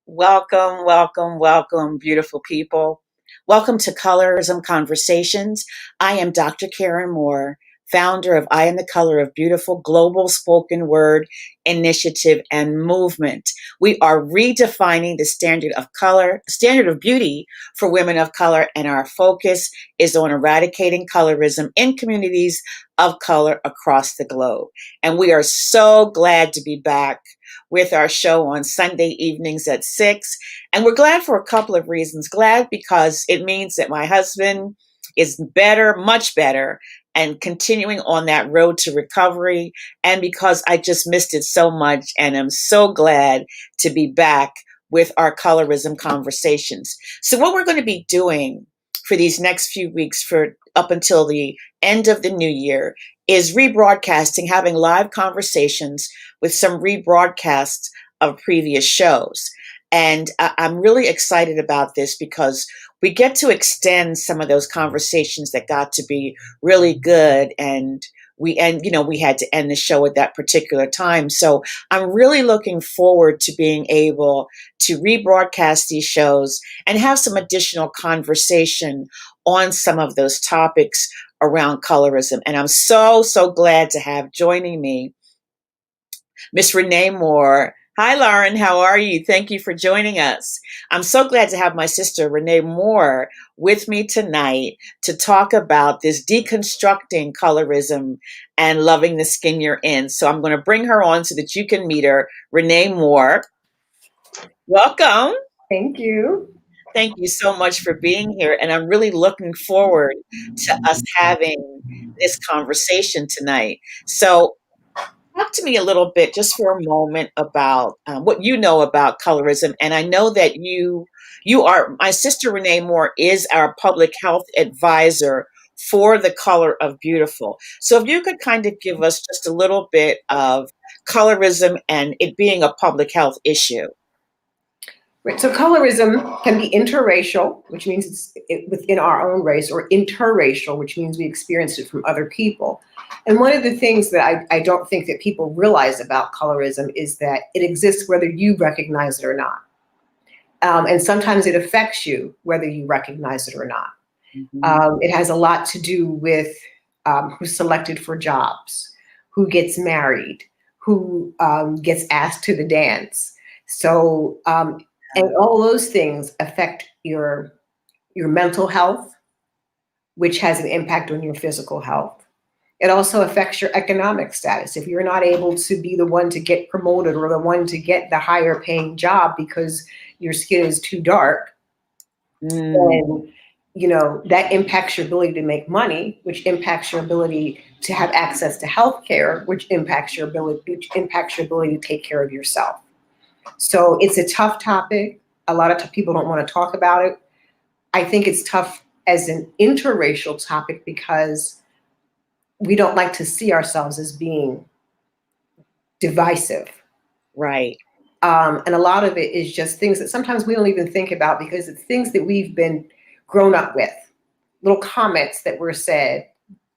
Welcome, welcome, welcome, beautiful people. Welcome to Colorism Conversations. I am Dr. Karen Moore, founder of I Am the Color of Beautiful Global Spoken Word Initiative and Movement. We are redefining the standard of beauty for women of color, and our focus is on eradicating colorism in communities of color across the globe. And we are so glad to be back with our show on Sunday evenings at 6. And we're glad for a couple of reasons. Glad because it means that my husband is better, much better, and continuing on that road to recovery. And because I just missed it so much, and I'm so glad to be back with our colorism conversations. So, what we're going to be doing for these next few weeks, for up until the end of the new year, is rebroadcasting, having live conversations with some rebroadcasts of previous shows. And I'm really excited about this because we get to extend some of those conversations that got to be really good, and we had to end the show at that particular time. So I'm really looking forward to being able to rebroadcast these shows and have some additional conversation on some of those topics around colorism. And I'm so glad to have joining me Miss Renee Moore. Hi, Lauren. How are you? Thank you for joining us. I'm so glad to have my sister, Renee Moore, with me tonight to talk about this deconstructing colorism and loving the skin you're in. So I'm going to bring her on so that you can meet her. Renee Moore, welcome. Thank you. Thank you so much for being here. And I'm really looking forward to us having this conversation tonight. So talk to me a little bit, just for a moment, about what you know about colorism. And I know that my sister Renee Moore is our public health advisor for the Color of Beautiful. So if you could kind of give us just a little bit of colorism and it being a public health issue. Right. So colorism can be interracial, which means it's within our own race, or interracial, which means we experienced it from other people. And one of the things that I don't think that people realize about colorism is that it exists whether you recognize it or not. And sometimes it affects you whether you recognize it or not. It has a lot to do with who's selected for jobs, who gets married, who gets asked to the dance. So, and all those things affect your mental health, which has an impact on your physical health. It also affects your economic status. If you're not able to be the one to get promoted or the one to get the higher paying job because your skin is too dark, then that impacts your ability to make money, which impacts your ability to have access to health care, which impacts your ability to take care of yourself. So it's a tough topic. A lot of people don't want to talk about it. I think it's tough as an interracial topic because we don't like to see ourselves as being divisive. Right. And a lot of it is just things that sometimes we don't even think about because it's things that we've been grown up with, little comments that were said,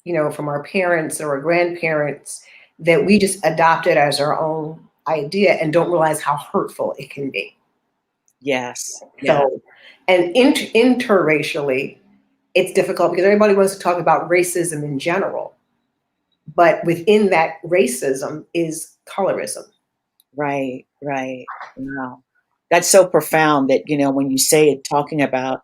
from our parents or our grandparents that we just adopted as our own idea and don't realize how hurtful it can be. Yes. So, and interracially, it's difficult because everybody wants to talk about racism in general, but within that racism is colorism. Right. Wow. That's so profound that, when you say it, talking about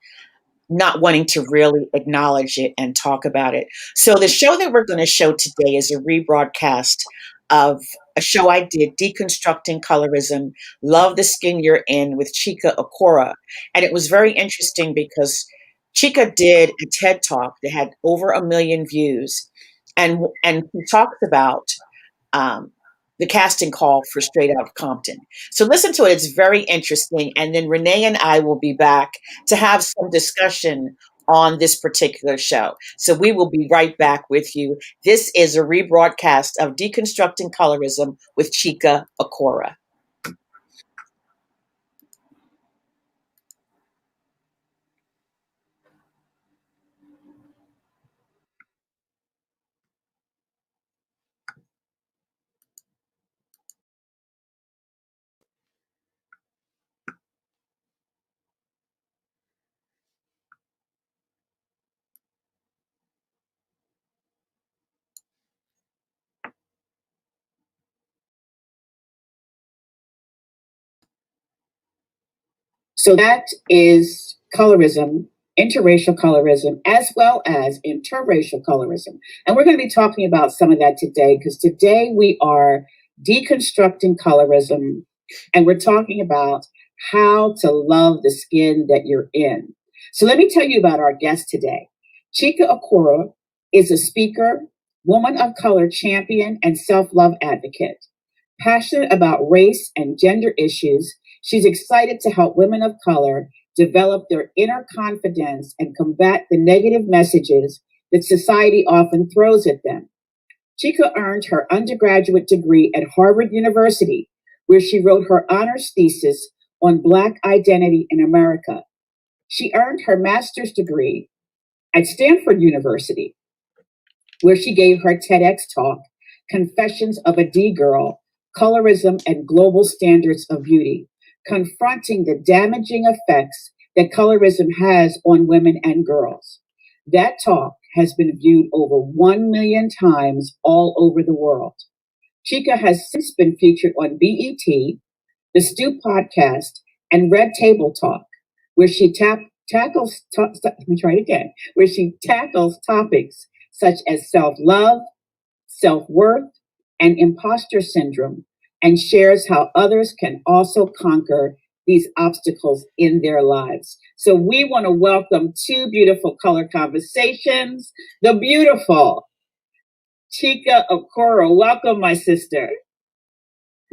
not wanting to really acknowledge it and talk about it. So the show that we're going to show today is a rebroadcast of a show I did, Deconstructing Colorism, Love the Skin You're In, with Chika Okoro. And it was very interesting because Chika did a TED Talk that had over 1 million views. And he talked about um, the casting call for Straight Out of Compton. So listen to it. It's very interesting. And then Renee and I will be back to have some discussion on this particular show. So we will be right back with you. This is a rebroadcast of Deconstructing Colorism with Chika Okoro. So that is colorism, interracial colorism, as well as interracial colorism. And we're going to be talking about some of that today, because today we are deconstructing colorism, and we're talking about how to love the skin that you're in. So let me tell you about our guest today. Chika Okoro is a speaker, woman of color champion, and self-love advocate. Passionate about race and gender issues, she's excited to help women of color develop their inner confidence and combat the negative messages that society often throws at them. Chika earned her undergraduate degree at Harvard University, where she wrote her honors thesis on Black identity in America. She earned her master's degree at Stanford University, where she gave her TEDx talk, Confessions of a D-Girl, Colorism and Global Standards of Beauty, confronting the damaging effects that colorism has on women and girls. That talk has been viewed over 1 million times all over the world. Chika has since been featured on BET, the Stew Podcast, and Red Table Talk, where she tackles topics such as self-love, self-worth, and imposter syndrome, and shares how others can also conquer these obstacles in their lives. So we want to welcome two beautiful color conversations, the beautiful Chika Okoro. Welcome, my sister.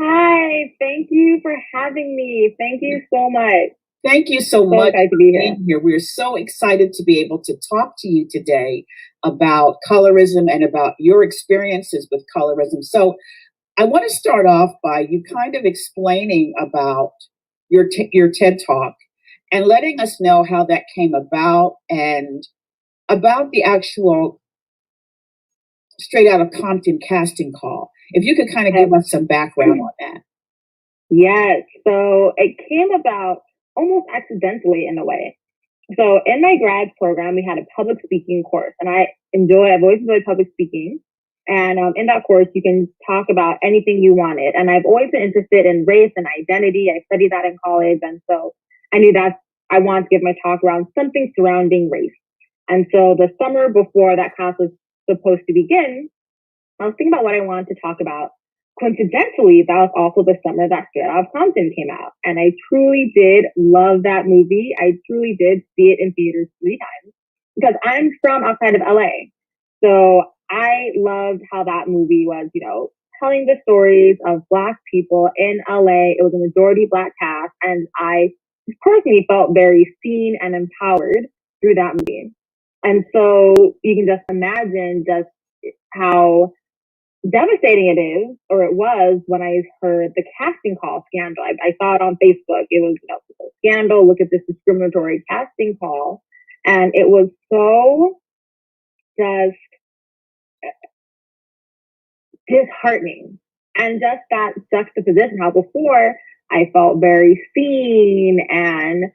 Hi, thank you for having me. Thank you so much. Thank you so much for being here. We're so excited to be able to talk to you today about colorism and about your experiences with colorism. So I want to start off by you kind of explaining about your TED Talk and letting us know how that came about and about the actual Straight Outta Compton casting call. If you could kind of give us some background on that. Yes, so it came about almost accidentally in a way. So in my grad program, we had a public speaking course, and I've always enjoyed public speaking. And in that course, you can talk about anything you wanted. And I've always been interested in race and identity. I studied that in college. And so I knew that I wanted to give my talk around something surrounding race. And so the summer before that class was supposed to begin, I was thinking about what I wanted to talk about. Coincidentally, that was also the summer that Straight Outta Compton came out. And I truly did love that movie. I truly did see it in theaters 3 times because I'm from outside of LA. So I loved how that movie was, telling the stories of Black people in LA. It was a majority Black cast. And I personally felt very seen and empowered through that movie. And so you can just imagine just how devastating it is, or it was, when I heard the casting call scandal. I saw it on Facebook. It was, scandal. Look at this discriminatory casting call. And it was so just disheartening. And just that juxtaposition, how before I felt very seen and,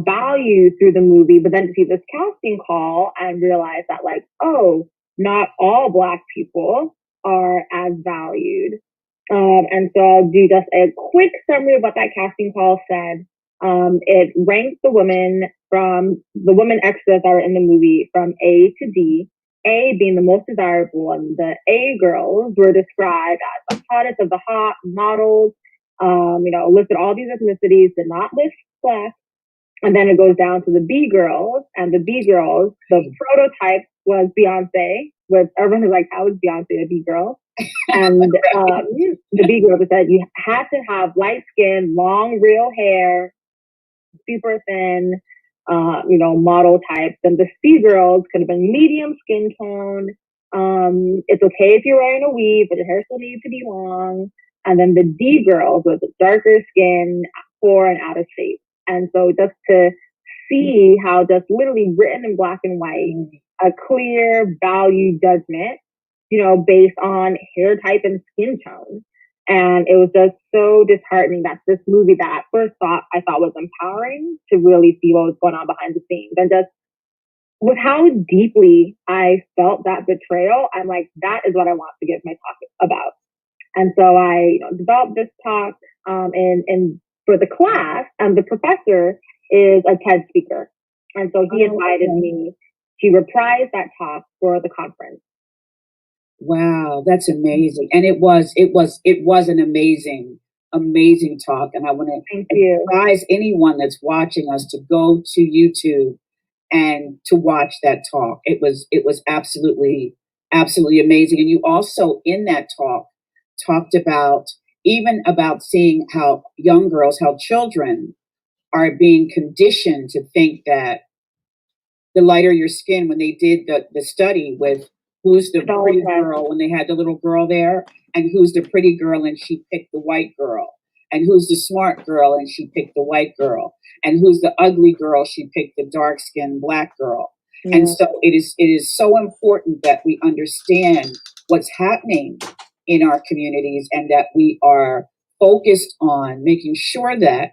valued through the movie, but then to see this casting call and realize that not all Black people are as valued. And so I'll do just a quick summary of what that casting call said. It ranked the women extras that were in the movie from A to D, A being the most desirable, and the A girls were described as the hottest of the hot models, listed all these ethnicities, did not list Black. And then it goes down to the B girls, and the B girls, the prototype was Beyonce, which everyone was like, how is Beyonce a B girl? And the B girls said you had to have light skin, long, real hair, super thin, model types. And the C girls could have been medium skin tone. It's okay if you're wearing a weave, but your hair still needs to be long. And then the D girls was darker skin, poor and out of shape. And so just to see how just literally written in black and white, a clear value judgment, based on hair type and skin tone. And it was just so disheartening that this movie that I thought was empowering to really see what was going on behind the scenes. And just with how deeply I felt that betrayal, I'm like, that is what I want to give my talk about. And so I developed this talk in for the class, and the professor is a TED speaker. And so he invited me to reprise that talk for the conference. Wow, that's amazing. And it was an amazing talk. And I want to advise anyone that's watching us to go to YouTube and to watch that talk. It was absolutely amazing. And you also in that talk talked about seeing how young girls, how children are being conditioned to think that the lighter your skin, when they did the study with who's the pretty girl, when they had the little girl there, and who's the pretty girl, and she picked the white girl, and who's the smart girl, and she picked the white girl, and who's the ugly girl, she picked the dark skinned black girl. Yeah. And so it is so important that we understand what's happening in our communities, and that we are focused on making sure that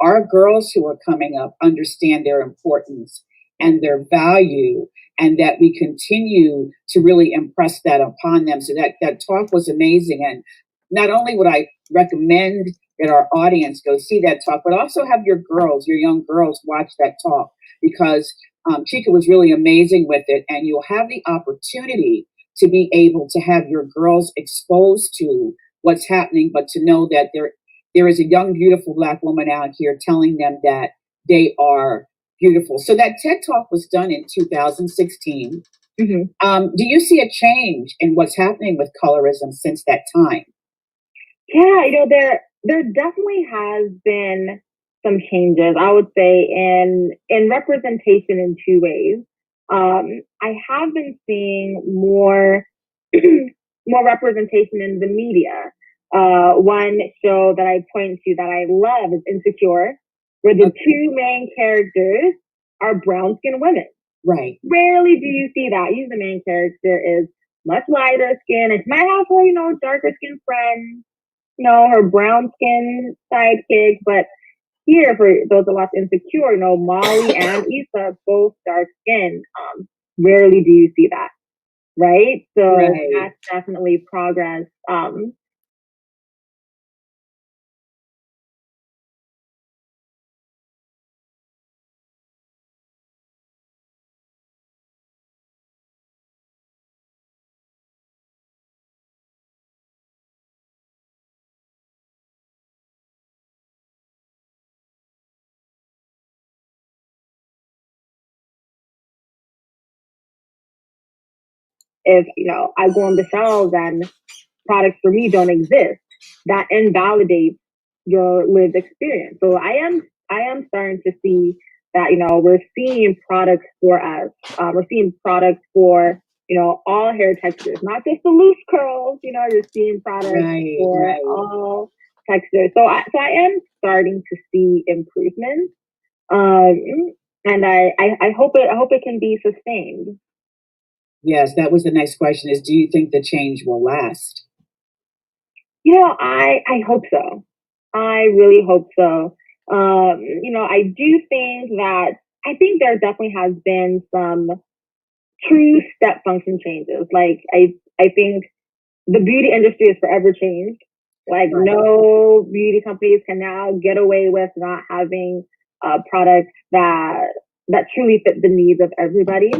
our girls who are coming up understand their importance and their value, and that we continue to really impress that upon them. So that talk was amazing. And not only would I recommend that our audience go see that talk, but also have your young girls watch that talk, because Chika was really amazing with it. And you'll have the opportunity to be able to have your girls exposed to what's happening, but to know that there is a young, beautiful Black woman out here telling them that they are beautiful. So that TED Talk was done in 2016. Mm-hmm. Do you see a change in what's happening with colorism since that time? Yeah, there definitely has been some changes, I would say, in representation in two ways. I have been seeing more more representation in the media. One show that I point to that I love is Insecure, where the two main characters are brown-skinned women. Right. Rarely do you see that. Usually the main character is much lighter skin, and she might have her, darker skin friends, her brown skin sidekick. But here, for those that watch Insecure, Molly and Issa, both dark skin. Rarely do you see that. Right? So that's definitely progress. If, I go on the shelves and products for me don't exist, that invalidates your lived experience. So I am starting to see that, we're seeing products for us. We're seeing products for, all hair textures, not just the loose curls, you're seeing products for all textures. So I am starting to see improvements. And I hope it can be sustained. Yes, that was the next question, is do you think the change will last? I hope so. I really hope so. I do think I think there definitely has been some true step function changes. Like, I think the beauty industry is forever changed. Like, no beauty companies can now get away with not having products that truly fit the needs of everybody.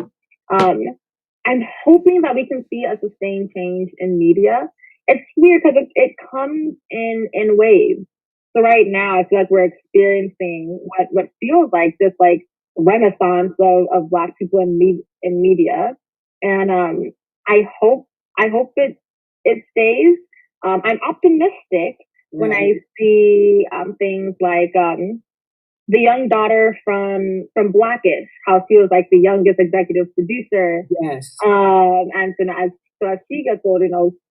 I'm hoping that we can see a sustained change in media. It's weird because it comes in waves. So right now, I feel like we're experiencing what feels like this renaissance of Black people in media, and I hope it stays. I'm optimistic when I see things like the young daughter from Blackish, how she was like the youngest executive producer. Yes. And so as Chika told,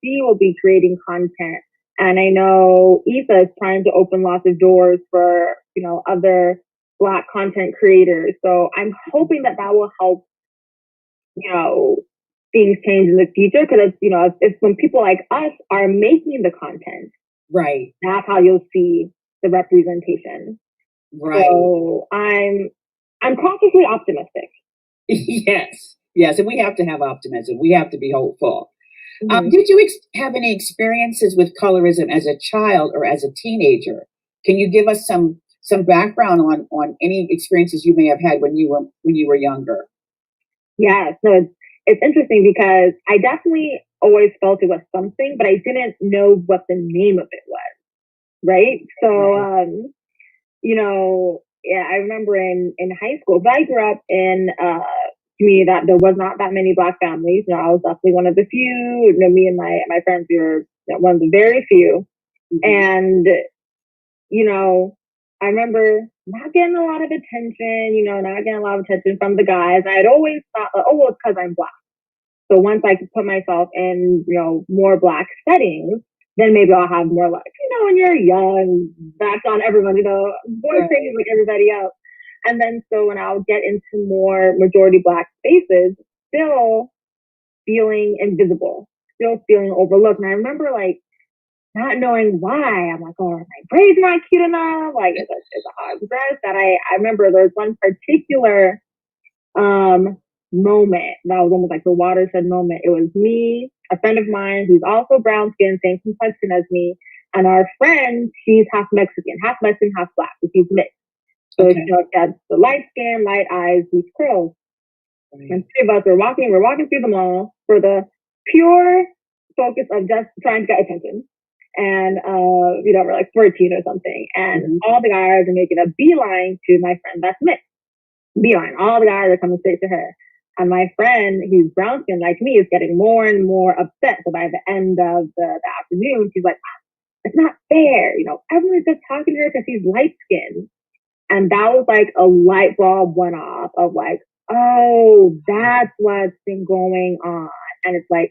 she will be creating content. And I know Issa is trying to open lots of doors for, other Black content creators. So I'm hoping that will help, things change in the future. Because it's when people like us are making the content. Right. That's how you'll see the representation. Right. So I'm cautiously optimistic. Yes. And we have to have optimism. We have to be hopeful. Mm-hmm. Did you have any experiences with colorism as a child or as a teenager? Can you give us some background on any experiences you may have had when you were younger? Yeah, so it's interesting because I definitely always felt it was something, but I didn't know what the name of it was, right? So, yeah, I remember in high school, but I grew up in a community that there was not that many Black families. I was definitely one of the few. Me and my friends, we were one of the very few. And, I remember not getting a lot of attention, not getting a lot of attention from the guys. I had always thought, oh, well, it's because I'm Black. So once I could put myself in, more Black settings, then maybe I'll have more luck. When you're young, that's on everyone, boys things like everybody else. And then so when I'll get into more majority Black spaces, still feeling invisible, still feeling overlooked. And I remember not knowing why. I'm like, oh, are my braids not cute enough? Like, is it hard dress? That I remember there was one particular moment that was almost like the watershed moment. It was me, a friend of mine who's also brown skinned, same complexion as me, and our friend, she's half Mexican, half Black, so she's mixed. So she has the light skin, light eyes, these curls. And three of us we're walking through the mall for the pure focus of just trying to get attention. And we're like 14 or something. And all the guys are making a beeline to my friend that's mixed. Beeline. All the guys are coming straight to her. And my friend, who's brown skin like me, is getting more and more upset. So by the end of the afternoon, she's like, it's not fair. Everyone's just talking to her because she's light skinned. And that was like a light bulb went off of like, oh, that's what's been going on. And it's like,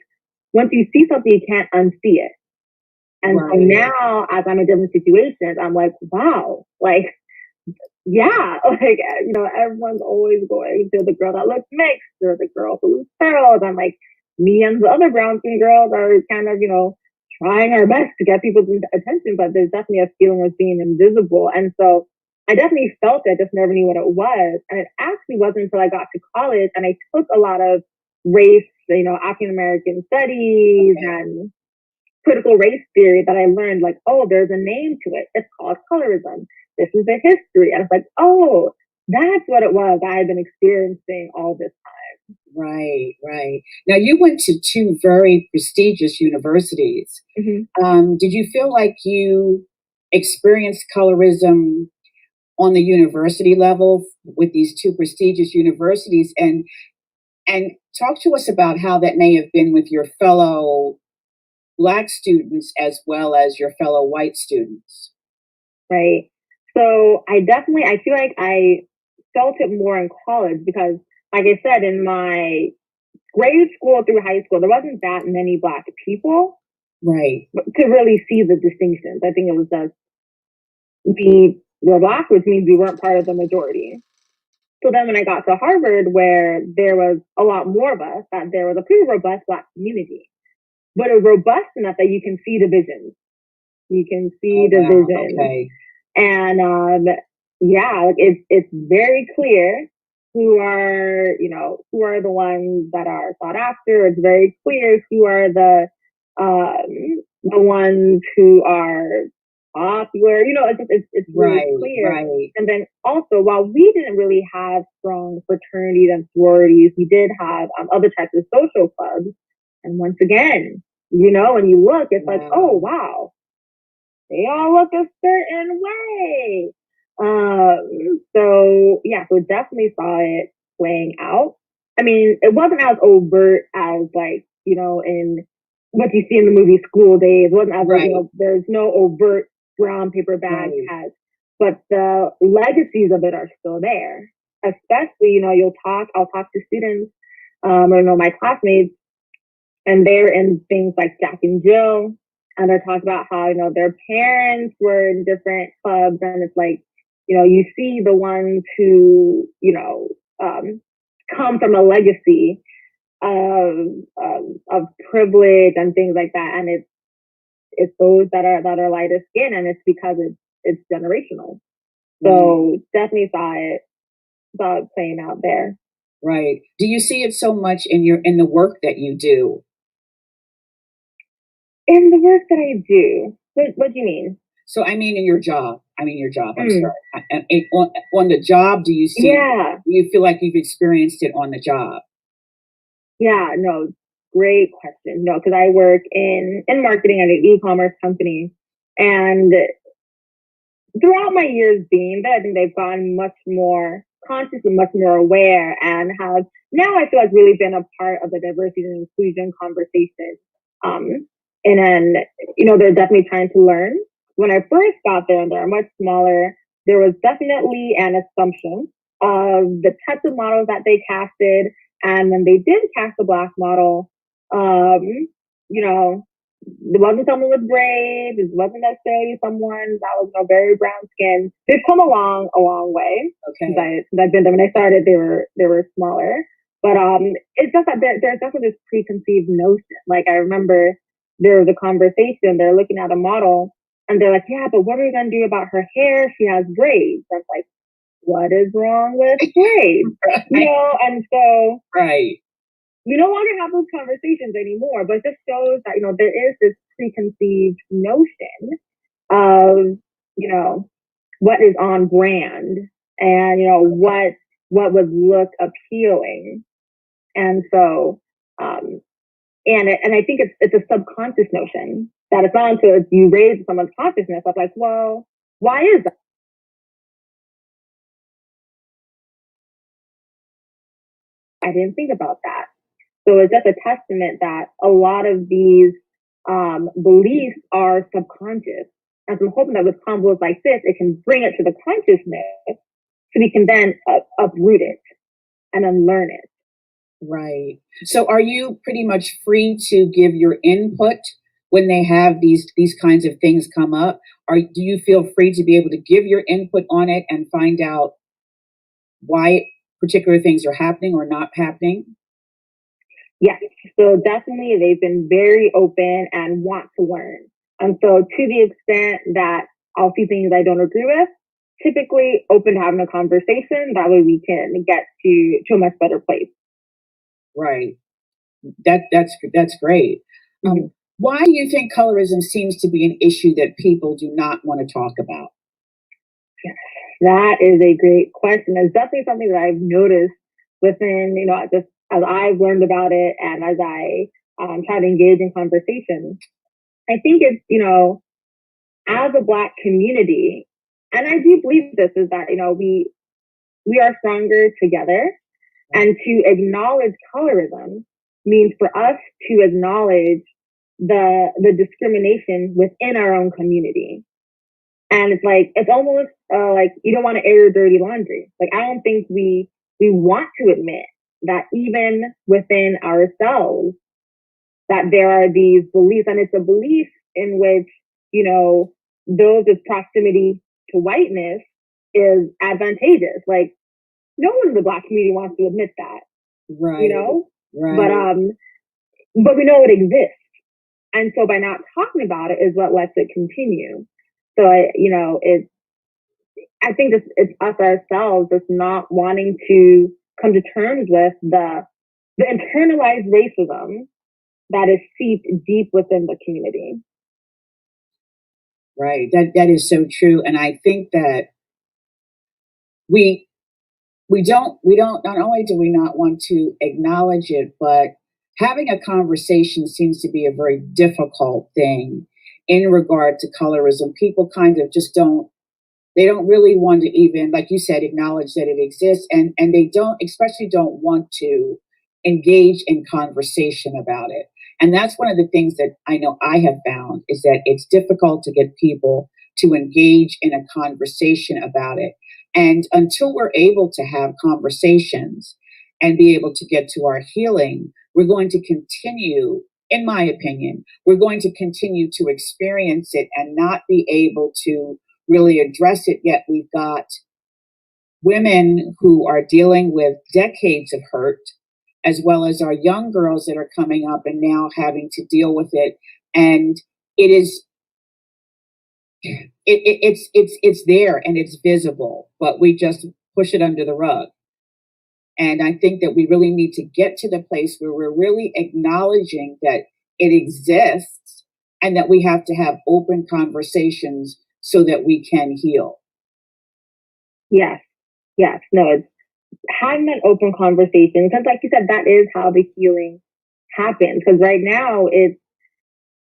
once you see something, you can't unsee it. And so now, as I'm in different situations, I'm like, wow, yeah, everyone's always going to the girl that looks mixed or the girl who looks pearls. I'm like, me and the other brown skin girls are kind of, trying our best to get people's attention, but there's definitely a feeling of being invisible. And so I definitely felt it, just never knew what it was. And it actually wasn't until I got to college and I took a lot of race, African American studies and critical race theory that I learned, oh, there's a name to it. It's called colorism. This is the history. And it's like, oh, that's what it was I had been experiencing all this time. Right. Now, you went to two very prestigious universities. Did you feel like you experienced colorism on the university level with these two prestigious universities? And talk to us about how that may have been with your fellow Black students as well as your fellow white students. Right. So I feel like I felt it more in college because, like I said, in my grade school through high school, there wasn't that many Black people. Right. To really see the distinctions. I think it was just we were Black, which means we weren't part of the majority. So then when I got to Harvard, where there was a lot more of us, that there was a pretty robust Black community. But it was robust enough that you can see divisions. You can see divisions. Okay. And it's very clear who are the ones that are sought after. It's very clear who are the ones who are popular. It's really clear. Right. And then also, while we didn't really have strong fraternities and sororities, we did have other types of social clubs. And once again, when you look, it's like, oh, wow, they all look a certain way. So definitely saw it playing out. I mean, it wasn't as overt as in what you see in the movie School Days. It wasn't as there's no overt brown paper bag tag, but the legacies of it are still there. Especially, I'll talk to students, or my classmates, and they're in things like Jack and Jill, and they're talking about how, their parents were in different clubs, and it's like, you see the ones who, come from a legacy of privilege and things like that, and it's those that are lighter skin, and it's because it's generational. So definitely saw it playing out there. Right. Do you see it so much in the work that you do? In the work that I do, what do you mean? So I mean, in your job. I'm sorry. On the job, do you see? Yeah. Do you feel like you've experienced it on the job? Yeah. No. Great question. No, because I work in marketing at an e-commerce company, and throughout my years being there, I think they've gotten much more conscious and much more aware, and have now I feel like really been a part of the diversity and inclusion conversation. And then, they're definitely trying to learn. When I first got there, and they're much smaller, there was definitely an assumption of the types of models that they casted. And when they did cast a Black model, it wasn't someone with braids. It wasn't necessarily someone that was very brown skinned. They've come a long way. Okay. Since I've been there. When I started, they were smaller. But it's just that there's definitely this preconceived notion. Like, I remember there was a conversation. They're looking at a model, and they're like, "Yeah, but what are we gonna do about her hair? She has braids." I'm like, "What is wrong with braids?" Right. And so Right. we no longer have those conversations anymore, but it just shows that, there is this preconceived notion of, what is on brand, and, what would look appealing. And so, and I think it's a subconscious notion that it's not until you raise someone's consciousness of like, well, why is that? I didn't think about that. So it's just a testament that a lot of these beliefs are subconscious. And so I'm hoping that with combos like this, it can bring it to the consciousness so we can then uproot it and unlearn it. Right. So are you pretty much free to give your input when they have these kinds of things come up? Or do you feel free to be able to give your input on it and find out why particular things are happening or not happening? Yes. So definitely they've been very open and want to learn. And so to the extent that I'll see things I don't agree with, typically open to having a conversation. That way we can get to a much better place. Right. That's great. Mm-hmm. Why do you think colorism seems to be an issue that people do not want to talk about? That is a great question. It's definitely something that I've noticed within, just as I've learned about it and as I try to engage in conversation. I think it's, as a Black community, and I do believe this, is that, we are stronger together. And to acknowledge colorism means for us to acknowledge the discrimination within our own community. And it's almost like you don't want to air your dirty laundry. Like, I don't think we want to admit that even within ourselves, that there are these beliefs, and it's a belief in which, those with proximity to whiteness is advantageous. Like, no one in the Black community wants to admit that, Right. Right. But we know it exists. And so by not talking about it is what lets it continue. So, I think it's us ourselves just not wanting to come to terms with the internalized racism that is seeped deep within the community. Right. That is so true. And I think that we don't, not only do we not want to acknowledge it, but having a conversation seems to be a very difficult thing in regard to colorism. People kind of just they don't really want to even, like you said, acknowledge that it exists. And they especially don't want to engage in conversation about it. And that's one of the things that I know I have found, is that it's difficult to get people to engage in a conversation about it. And until we're able to have conversations and be able to get to our healing, we're going to continue, in my opinion, we're going to continue to experience it and not be able to really address it. Yet we've got women who are dealing with decades of hurt, as well as our young girls that are coming up and now having to deal with it. And it's there and it's visible, but we just push it under the rug. And I think that we really need to get to the place where we're really acknowledging that it exists and that we have to have open conversations so that we can heal. Yes. No, it's having an open conversation, because like you said, that is how the healing happens. Because right now it's,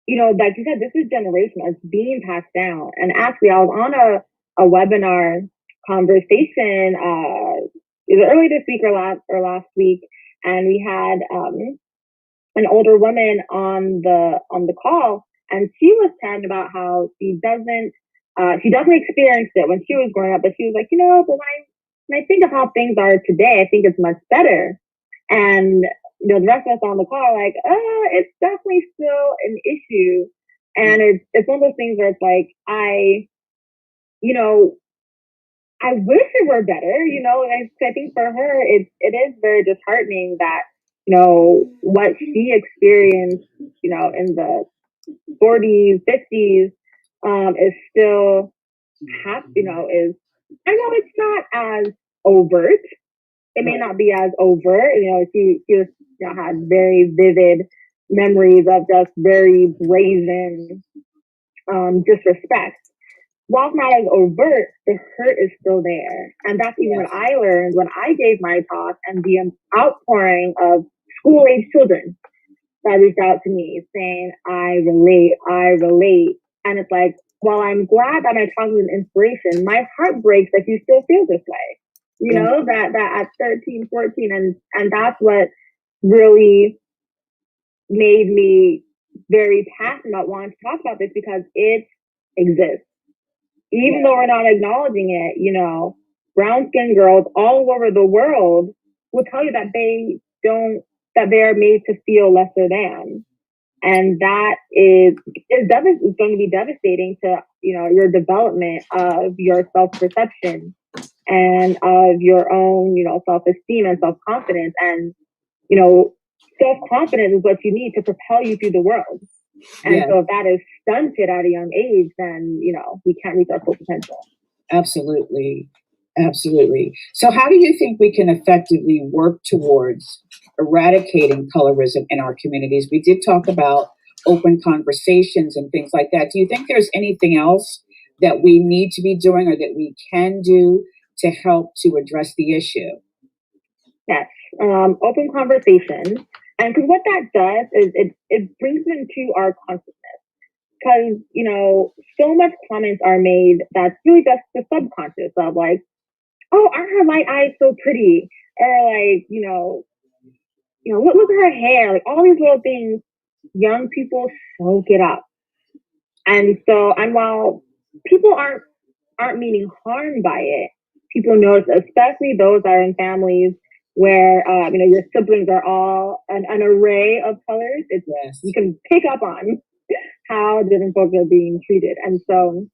like you said, this is generational. It's being passed down. And actually, I was on a webinar conversation either early this week or last week, and we had an older woman on the call, and she was talking about how she definitely experienced it when she was growing up, but she was like, but when I think of how things are today, I think it's much better. And the rest of us on the call are like, it's definitely still an issue. And it's one of those things where it's like, I wish it were better, I think for her, it is very disheartening that, what she experienced, in the 40s, 50s, is still is, I know it's not as overt. It may not be as overt. She just had very vivid memories of just very brazen disrespect. While it's not as overt, the hurt is still there. And that's even what I learned when I gave my talk, and the outpouring of school-age children that reached out to me saying, I relate. And it's like, while I'm glad that my talk was an inspiration, my heart breaks that you still feel this way. That at 13, 14, and that's what really made me very passionate about wanting to talk about this, because it exists. Even though we're not acknowledging it, brown-skinned girls all over the world will tell you that that they're made to feel lesser than. And that is going to be devastating to, your development of your self-perception and of your own, self-esteem and self-confidence. And, self-confidence is what you need to propel you through the world. And so if that is stunted at a young age, then, we can't reach our full potential. Absolutely. So how do you think we can effectively work towards eradicating colorism in our communities? We did talk about open conversations and things like that. Do you think there's anything else that we need to be doing or that we can do to help to address the issue? Yes. Open conversation. And because what that does is it brings it into our consciousness. Because, so much comments are made that's really just the subconscious of like, oh, aren't her light eyes so pretty? Or like, look at her hair, like all these little things. Young people soak it up. And while people aren't meaning harm by it, people notice, especially those that are in families where your siblings are all an array of colors. You can pick up on how different folks are being treated. And so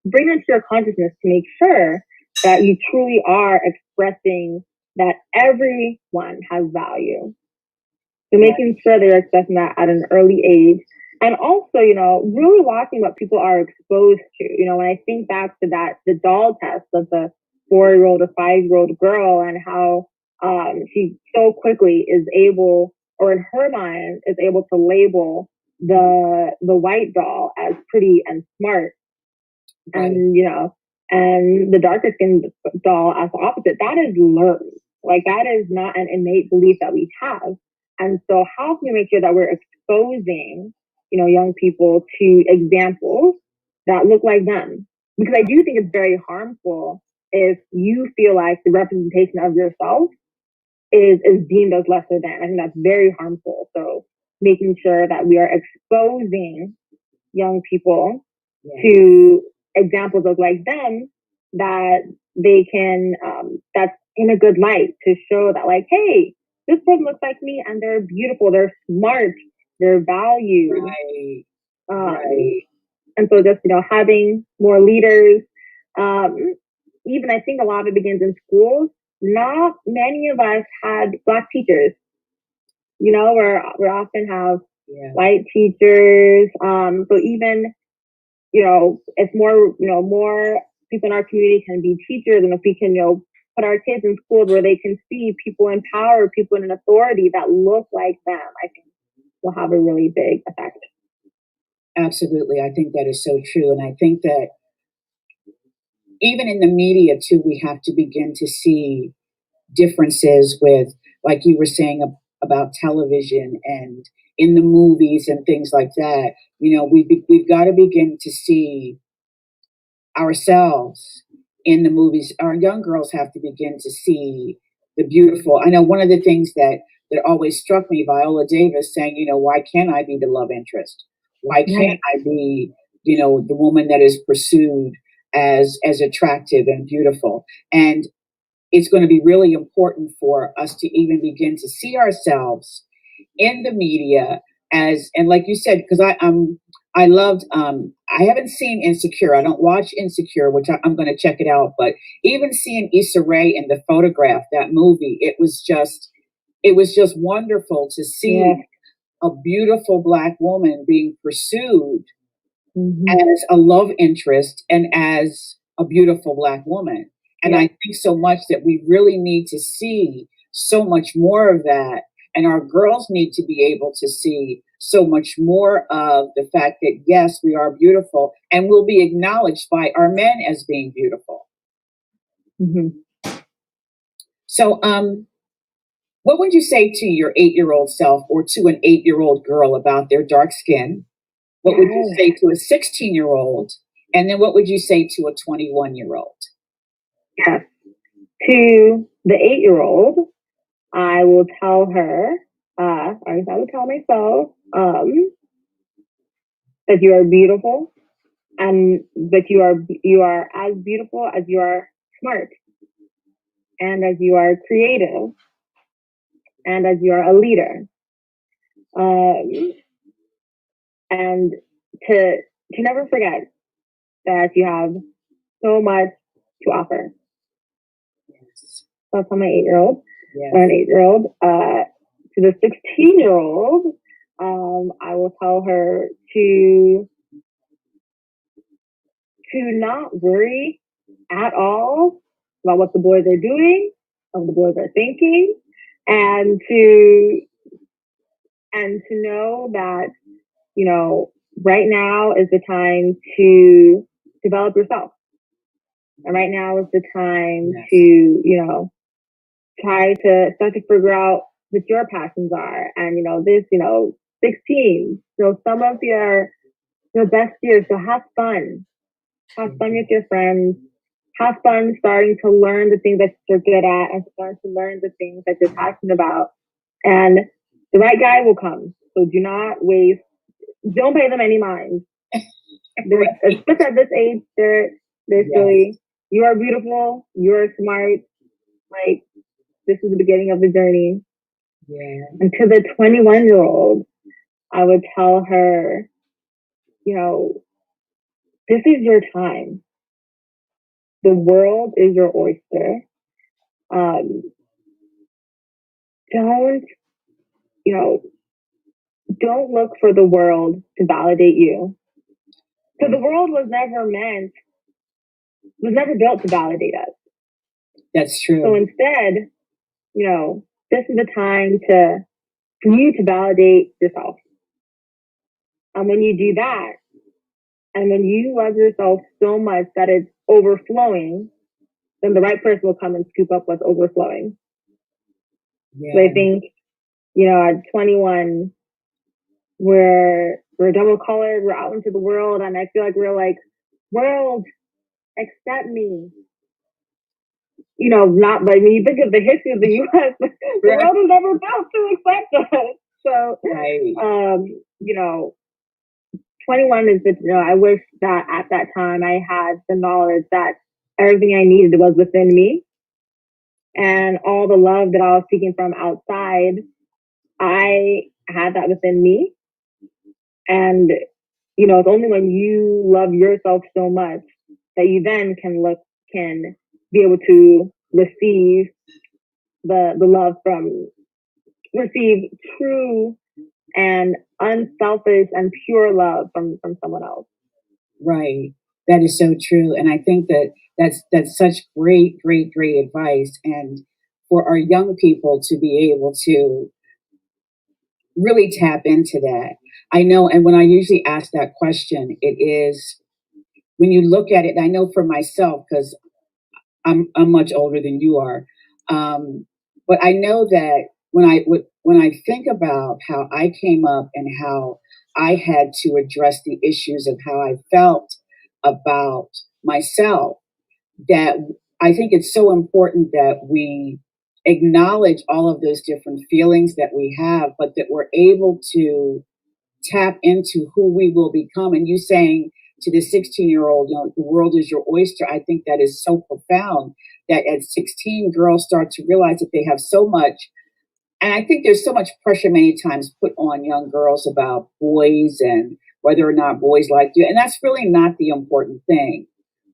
bring it to your consciousness to make sure that you truly are expressing that everyone has value. So making sure that you're expressing that at an early age. And also, really watching what people are exposed to. When I think back to the doll test of the 4-year-old or 5-year-old girl, and how she so quickly is able, or in her mind, is able to label the white doll as pretty and smart. Right. And the darker skinned doll as the opposite. That is learned. Like, that is not an innate belief that we have. And so how can we make sure that we're exposing, young people to examples that look like them? Because I do think it's very harmful if you feel like the representation of yourself is deemed as lesser than. I think that's very harmful. So making sure that we are exposing young people to examples of like them, that they can, that's in a good light, to show that like, hey, this person looks like me and they're beautiful, they're smart, they're valued. Right. And so just, having more leaders, even I think a lot of it begins in schools. Not many of us had Black teachers. We often have white teachers. So even, if more people in our community can be teachers, and if we can, put our kids in schools where they can see people in power, people in authority that look like them, I think will have a really big effect. Absolutely. I think that is so true. And I think that even in the media too, we have to begin to see differences with, like you were saying about television and in the movies and things like that. We've got to begin to see ourselves in the movies. Our young girls have to begin to see the beautiful. I know one of the things that always struck me, Viola Davis saying, why can't I be the love interest? Why can't I be, the woman that is pursued as attractive and beautiful? And it's going to be really important for us to even begin to see ourselves in the media as, and like you said, because I loved, I haven't seen Insecure. I don't watch Insecure, which I'm going to check it out. But even seeing Issa Rae in The Photograph, that movie, it was just wonderful to see a beautiful Black woman being pursued as a love interest and as a beautiful Black woman. And I think so much that we really need to see so much more of that. And our girls need to be able to see so much more of the fact that, yes, we are beautiful and will be acknowledged by our men as being beautiful. So, what would you say to your 8-year-old self or to an 8-year-old girl about their dark skin? What would you say to a 16-year-old? And then what would you say to a 21-year-old? Yes. To the 8-year-old, I will tell her, I will tell myself, that you are beautiful and that you are as beautiful as you are smart and as you are creative and as you are a leader. And to never forget that you have so much to offer. Yes. So I'll tell my 8-year-old or an 8-year-old. To the 16-year-old, I will tell her to not worry at all about what the boys are doing, what the boys are thinking, and to know that, right now is the time to develop yourself. And right now is the time to, try to start to figure out what your passions are. And, 16, some of your best years. So have fun. Have fun with your friends. Have fun starting to learn the things that you're good at and start to learn the things that you're passionate about. And the right guy will come. So do not waste, don't pay them any mind. Especially at this age, they're silly. You are beautiful. You are smart. Like, this is the beginning of the journey. And to the 21-year-old, I would tell her, this is your time. The world is your oyster. Don't look for the world to validate you. So the world was never built to validate us. That's true. So instead, this is the time for you to validate yourself. And when you do that, and when you love yourself so much that it's overflowing, then the right person will come and scoop up what's overflowing. So I think, at 21, we're double colored, we're out into the world, and I feel like we're like, world, accept me. Not like when you think of the history of the U.S., the world was never built to accept us. So, 21 is I wish that at that time I had the knowledge that everything I needed was within me, and all the love that I was seeking from outside, I had that within me. And, it's only when you love yourself so much that you then can be able to receive the love receive true and unselfish and pure love from someone else. Right. That is so true. And I think that's such great advice. And for our young people to be able to really tap into that. I know, and when I usually ask that question, it is, when you look at it, I know for myself, because I'm much older than you are, but I know that when I think about how I came up and how I had to address the issues of how I felt about myself, that I think it's so important that we acknowledge all of those different feelings that we have, but that we're able to tap into who we will become. And you saying to the 16-year-old, you know, the world is your oyster. I think that is so profound that at 16, girls start to realize that they have so much. And I think there's so much pressure many times put on young girls about boys and whether or not boys like you. And that's really not the important thing.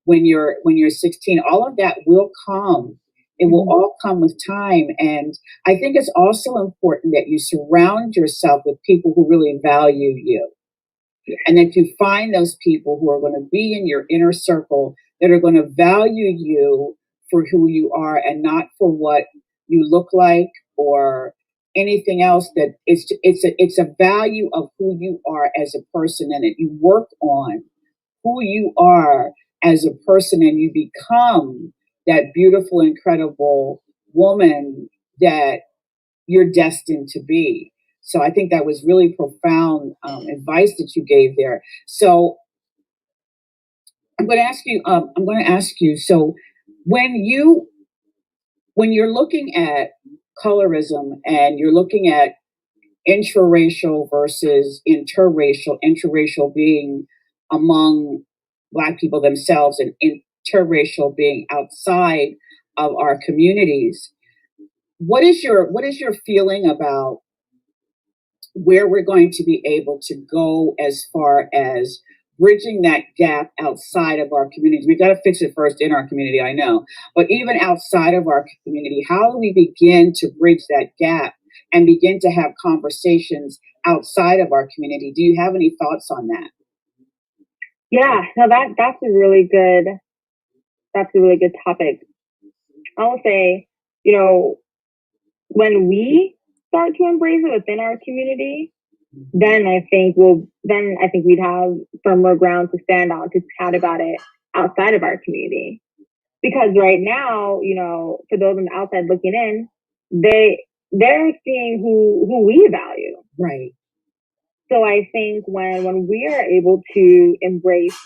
When you're 16, all of that will come. It will all come with time. And I think it's also important that you surround yourself with people who really value you, and that you find those people who are going to be in your inner circle that are going to value you for who you are and not for what you look like or anything else. That it's a value of who you are as a person, and that you work on who you are as a person, and you become that beautiful, incredible woman that you're destined to be. So I think that was really profound advice that you gave there. So I'm going to ask you. I'm going to ask you. So when you when you're looking at colorism and you're looking at intraracial versus interracial being among Black people themselves and interracial being outside of our communities, what is your feeling about where we're going to be able to go as far as bridging that gap outside of our communities? We got to fix it first in our community, I know, but even outside of our community, how do we begin to bridge that gap and begin to have conversations outside of our community? Do you have any thoughts on that? Yeah, no, that's a really good topic. I will say, when we start to embrace it within our community, then I think we'd have firmer ground to stand on to chat about it outside of our community. Because right now, for those on the outside looking in, they're seeing who we value. Right. So I think when we are able to embrace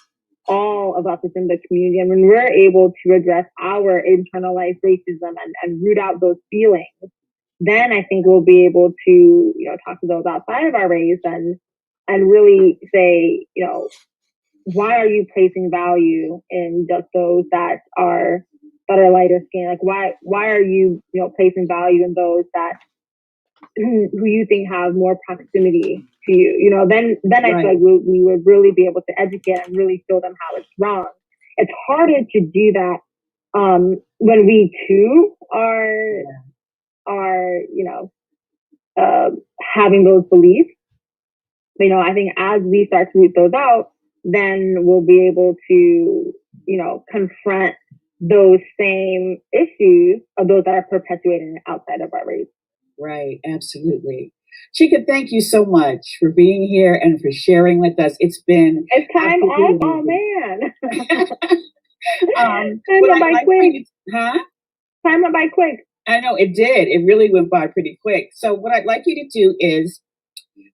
all of us within the community, and when we're able to address our internalized racism and root out those feelings, then I think we'll be able to, talk to those outside of our race and really say, why are you placing value in just those that are lighter skinned? Like why are you, placing value in those that who you think have more proximity to you? Then I feel like we would really be able to educate and really show them how it's wrong. It's harder to do that when we too are having those beliefs. I think as we start to root those out, then we'll be able to, confront those same issues of those that are perpetuating outside of our race. Right, absolutely. Chika, thank you so much for being here and for sharing with us. It's time off. Oh man. Time went by quick. Time went by quick. I know it did. It really went by pretty quick. So what I'd like you to do is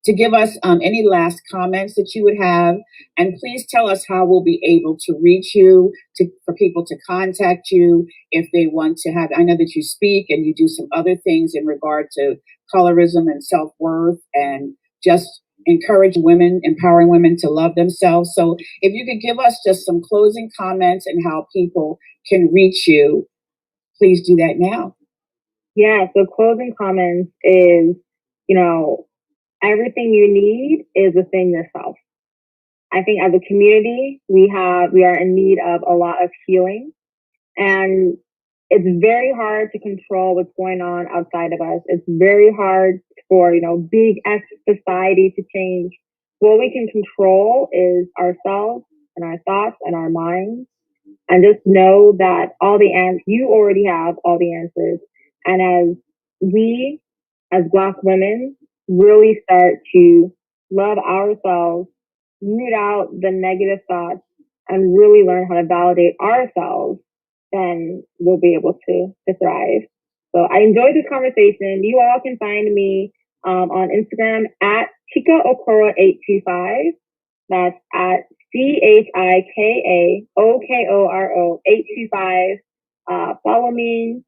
to give us any last comments that you would have, and please tell us how we'll be able to reach you, for people to contact you if they want to have. I know that you speak and you do some other things in regard to colorism and self-worth and just empowering women to love themselves. So if you could give us just some closing comments and how people can reach you, please do that now. Yeah, so closing comments is, everything you need is within yourself. I think as a community, we are in need of a lot of healing, and it's very hard to control what's going on outside of us. It's very hard for, big S society to change. What we can control is ourselves and our thoughts and our minds, and just know that you already have all the answers. And as we, as Black women, really start to love ourselves, root out the negative thoughts, and really learn how to validate ourselves, then we'll be able to thrive. So I enjoyed this conversation. You all can find me on Instagram at Chika Okoro 825. That's at ChikaOkoro 825. Follow me,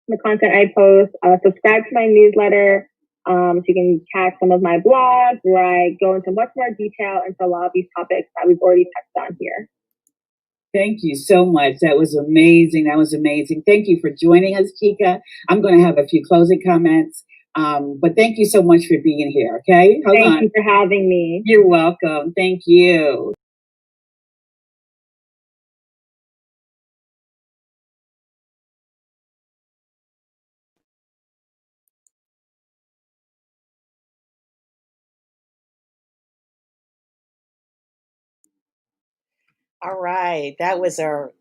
the content I post. Subscribe to my newsletter. So you can catch some of my blogs where I go into much more detail into a lot of these topics that we've already touched on here. Thank you so much. That was amazing. That was amazing. Thank you for joining us, Chika. I'm going to have a few closing comments, but thank you so much for being here. Okay, Thank you for having me. You're welcome. Thank you. All right, that was our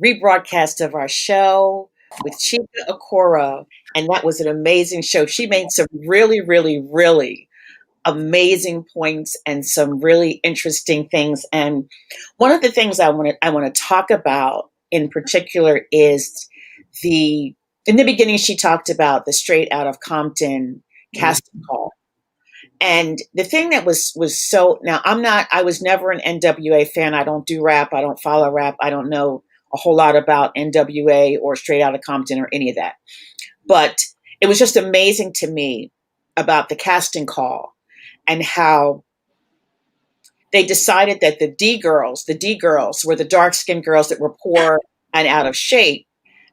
rebroadcast of our show with Chika Okoro, and that was an amazing show. She made some really, really, really amazing points and some really interesting things. And one of the things I want to talk about in particular is in the beginning she talked about the Straight Out of Compton casting call. And the thing that was so, now I was never an NWA fan. I don't do rap. I don't follow rap. I don't know a whole lot about NWA or Straight Outta Compton or any of that. But it was just amazing to me about the casting call and how they decided that the D girls were the dark skinned girls that were poor and out of shape.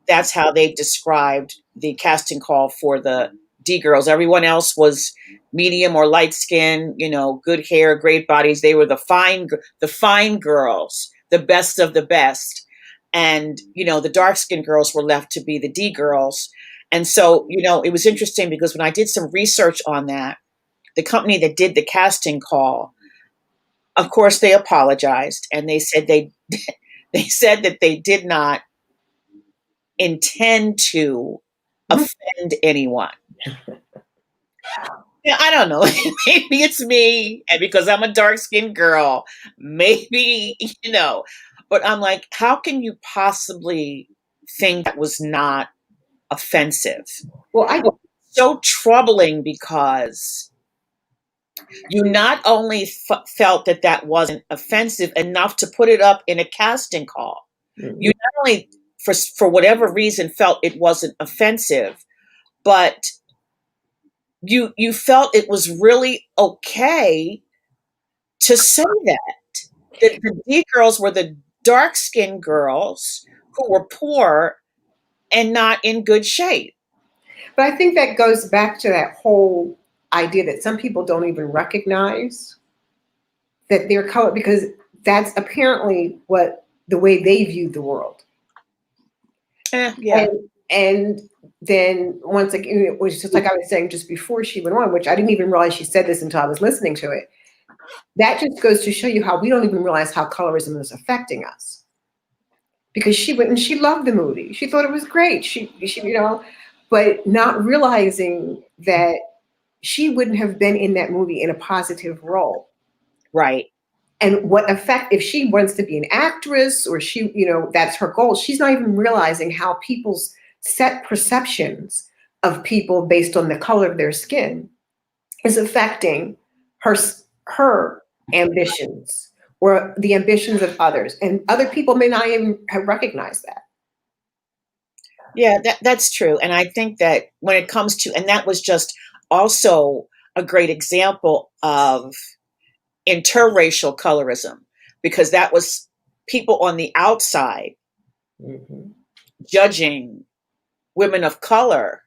That's how they described the casting call for the D girls. Everyone else was medium or light skin, good hair, great bodies. They were the fine girls, the best of the best. And, the dark skinned girls were left to be the D girls. And so, it was interesting because when I did some research on that, the company that did the casting call, of course, they apologized and they said they said that they did not intend to offend anyone. Yeah, I don't know. Maybe it's me, and because I'm a dark-skinned girl, maybe, but I'm like, how can you possibly think that was not offensive? Well, So troubling because you not only felt that wasn't offensive enough to put it up in a casting call, you not only, for whatever reason, felt it wasn't offensive, but you felt it was really okay to say that the D girls were the dark-skinned girls who were poor and not in good shape. But I think that goes back to that whole idea that some people don't even recognize that they're colored, because that's apparently the way they viewed the world. Yeah. And then once again, it was just like I was saying just before she went on, which I didn't even realize she said this until I was listening to it. That just goes to show you how we don't even realize how colorism is affecting us. Because she went and she loved the movie. She thought it was great. She but not realizing that she wouldn't have been in that movie in a positive role. Right. And what effect, if she wants to be an actress or that's her goal, she's not even realizing how people's set perceptions of people based on the color of their skin is affecting her ambitions or the ambitions of others. And other people may not even have recognized that. Yeah, that's true. And I think that when it comes to, and that was just also a great example of interracial colorism, because that was people on the outside judging women of color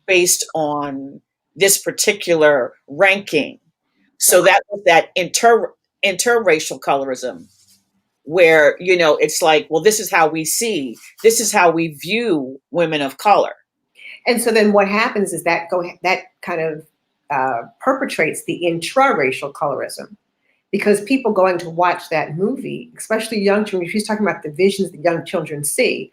based on this particular ranking. So that was that interracial colorism where, it's like, well, this is how we view women of color. And so then what happens is that kind of perpetrates the intraracial colorism, because people going to watch that movie, especially young children, she's talking about the visions that young children see.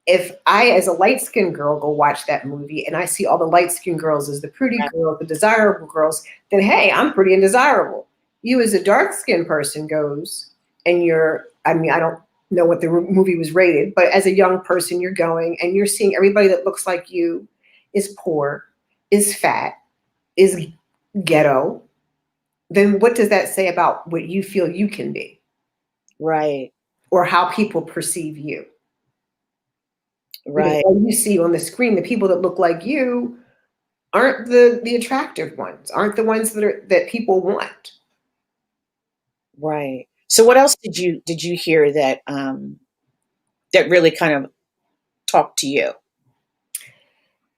If I, as a light-skinned girl, go watch that movie and I see all the light-skinned girls as the pretty girls, the desirable girls, then hey, I'm pretty and desirable. You as a dark-skinned person goes and you're I mean, I don't know what the movie was rated, but as a young person, you're going and you're seeing everybody that looks like you is poor, is fat, is ghetto. Then what does that say about what you feel you can be? Right. Or how people perceive you? Right. What you see on the screen, the people that look like you aren't the attractive ones, aren't the ones that people want. Right. So what else did you hear that that really kind of talked to you?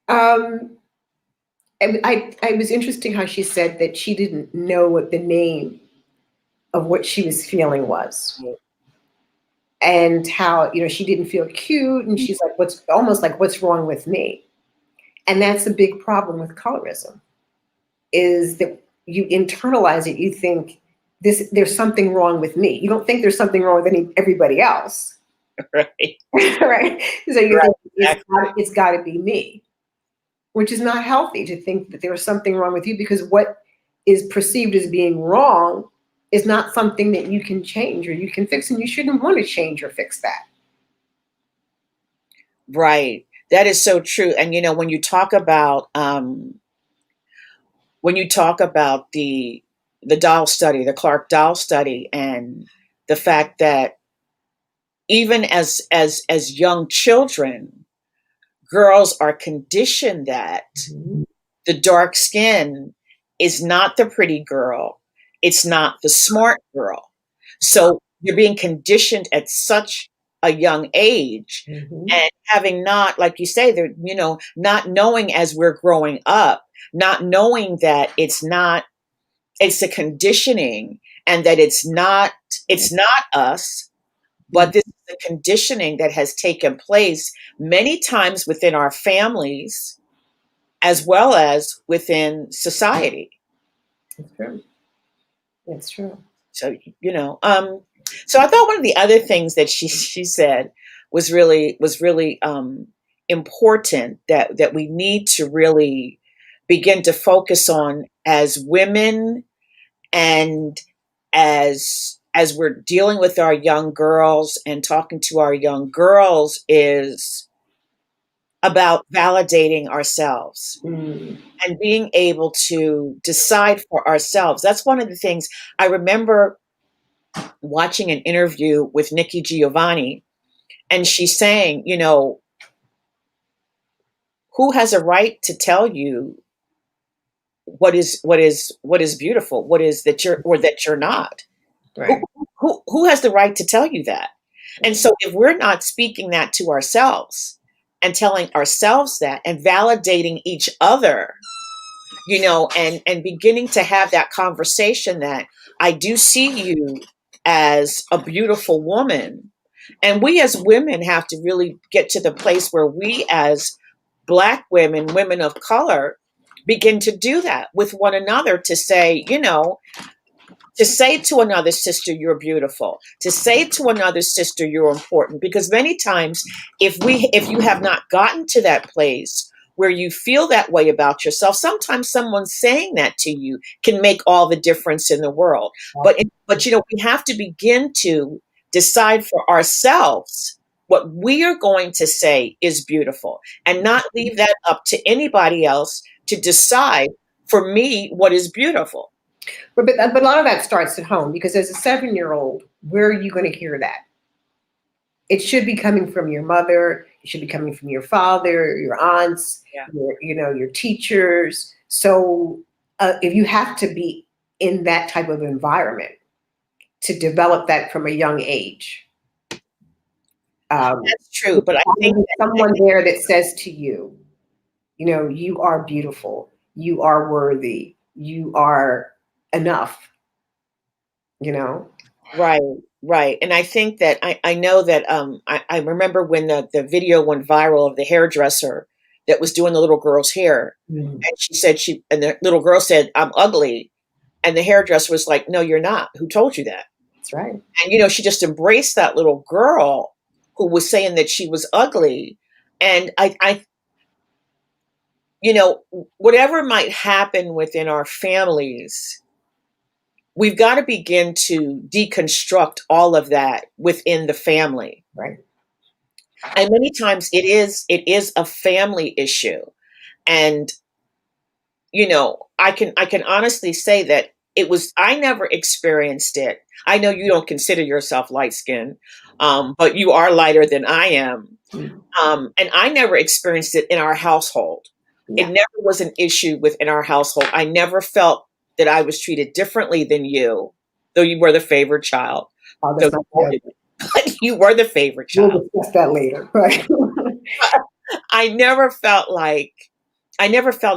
Um, I was interesting how she said that she didn't know what the name of what she was feeling was, and how she didn't feel cute, and she's like, what's wrong with me? And that's a big problem with colorism, is that you internalize it. You think there's something wrong with me. You don't think there's something wrong with everybody else. Right. Right? So you Right. think it's got to be me, which is not healthy to think that there was something wrong with you, because what is perceived as being wrong is not something that you can change or you can fix, and you shouldn't want to change or fix that. Right. That is so true. And when you talk about the doll study, the Clark doll study, and the fact that even as young children, girls are conditioned that the dark skin is not the pretty girl, it's not the smart girl. So you're being conditioned at such a young age, and having not, like you say, they're, not knowing as we're growing up, not knowing that it's the conditioning, and that it's not us, but this is the conditioning that has taken place many times within our families as well as within society. It's true. It's true. So, so I thought one of the other things that she said was really important, that we need to really begin to focus on as women, and as we're dealing with our young girls and talking to our young girls, is about validating ourselves and being able to decide for ourselves. That's one of the things I remember watching an interview with Nikki Giovanni, and she's saying, who has a right to tell you what is beautiful, what is that you're not? Right. Who has the right to tell you that? And so if we're not speaking that to ourselves and telling ourselves that and validating each other, and beginning to have that conversation that I do see you as a beautiful woman. And we as women have to really get to the place where we as Black women, women of color, begin to do that with one another, to say, to say to another sister, you're beautiful, to say to another sister, you're important. Because many times, if you have not gotten to that place where you feel that way about yourself, sometimes someone saying that to you can make all the difference in the world. But we have to begin to decide for ourselves what we are going to say is beautiful, and not leave that up to anybody else to decide for me what is beautiful. But a lot of that starts at home, because as a 7-year-old, where are you going to hear that? It should be coming from your mother. It should be coming from your father, your aunts, Yeah. your teachers. So if you have to be in that type of environment to develop that from a young age, That's true, but I think someone there that says to you, you are beautiful, you are worthy, you are enough. right, right. And I think that I know that I remember when the video went viral of the hairdresser that was doing the little girl's hair, and she said and the little girl said, "I'm ugly," and the hairdresser was like, "No, you're not. Who told you that?" That's right. And she just embraced that little girl who was saying that she was ugly. And whatever might happen within our families, we've got to begin to deconstruct all of that within the family. Right. And many times it is a family issue. And I can honestly say that I never experienced it. I know you don't consider yourself light skinned, but you are lighter than I am. And I never experienced it in our household. It Yeah. never was an issue within our household. I never felt that I was treated differently than you, though you were the favorite child. Oh, So that's not good. but you were the favorite We'll child. discuss that later. Right. I never felt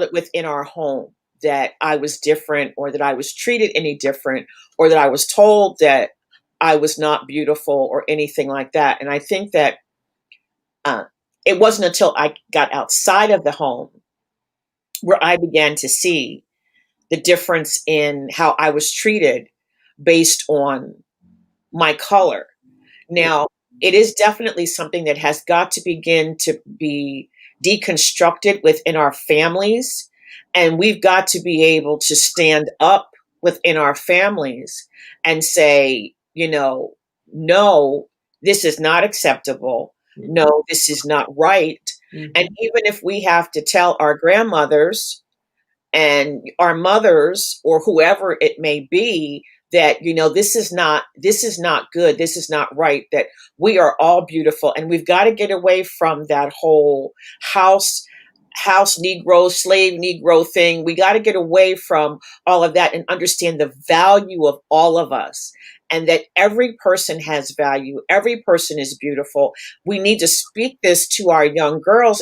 it within our home that I was different or that I was treated any different or that I was told that I was not beautiful or anything like that. And I think that it wasn't until I got outside of the home where I began to see the difference in how I was treated based on my color. Now, it is definitely something that has got to begin to be deconstructed within our families. And we've got to be able to stand up within our families and say, no, this is not acceptable. No, this is not right. Mhm. And even if we have to tell our grandmothers and our mothers or whoever it may be that this is not good, this is not right, that we are all beautiful, and we've got to get away from that whole house Negro, slave Negro thing. We got to get away from all of that and understand the value of all of us, and that every person has value, every person is beautiful. We need to speak this to our young girls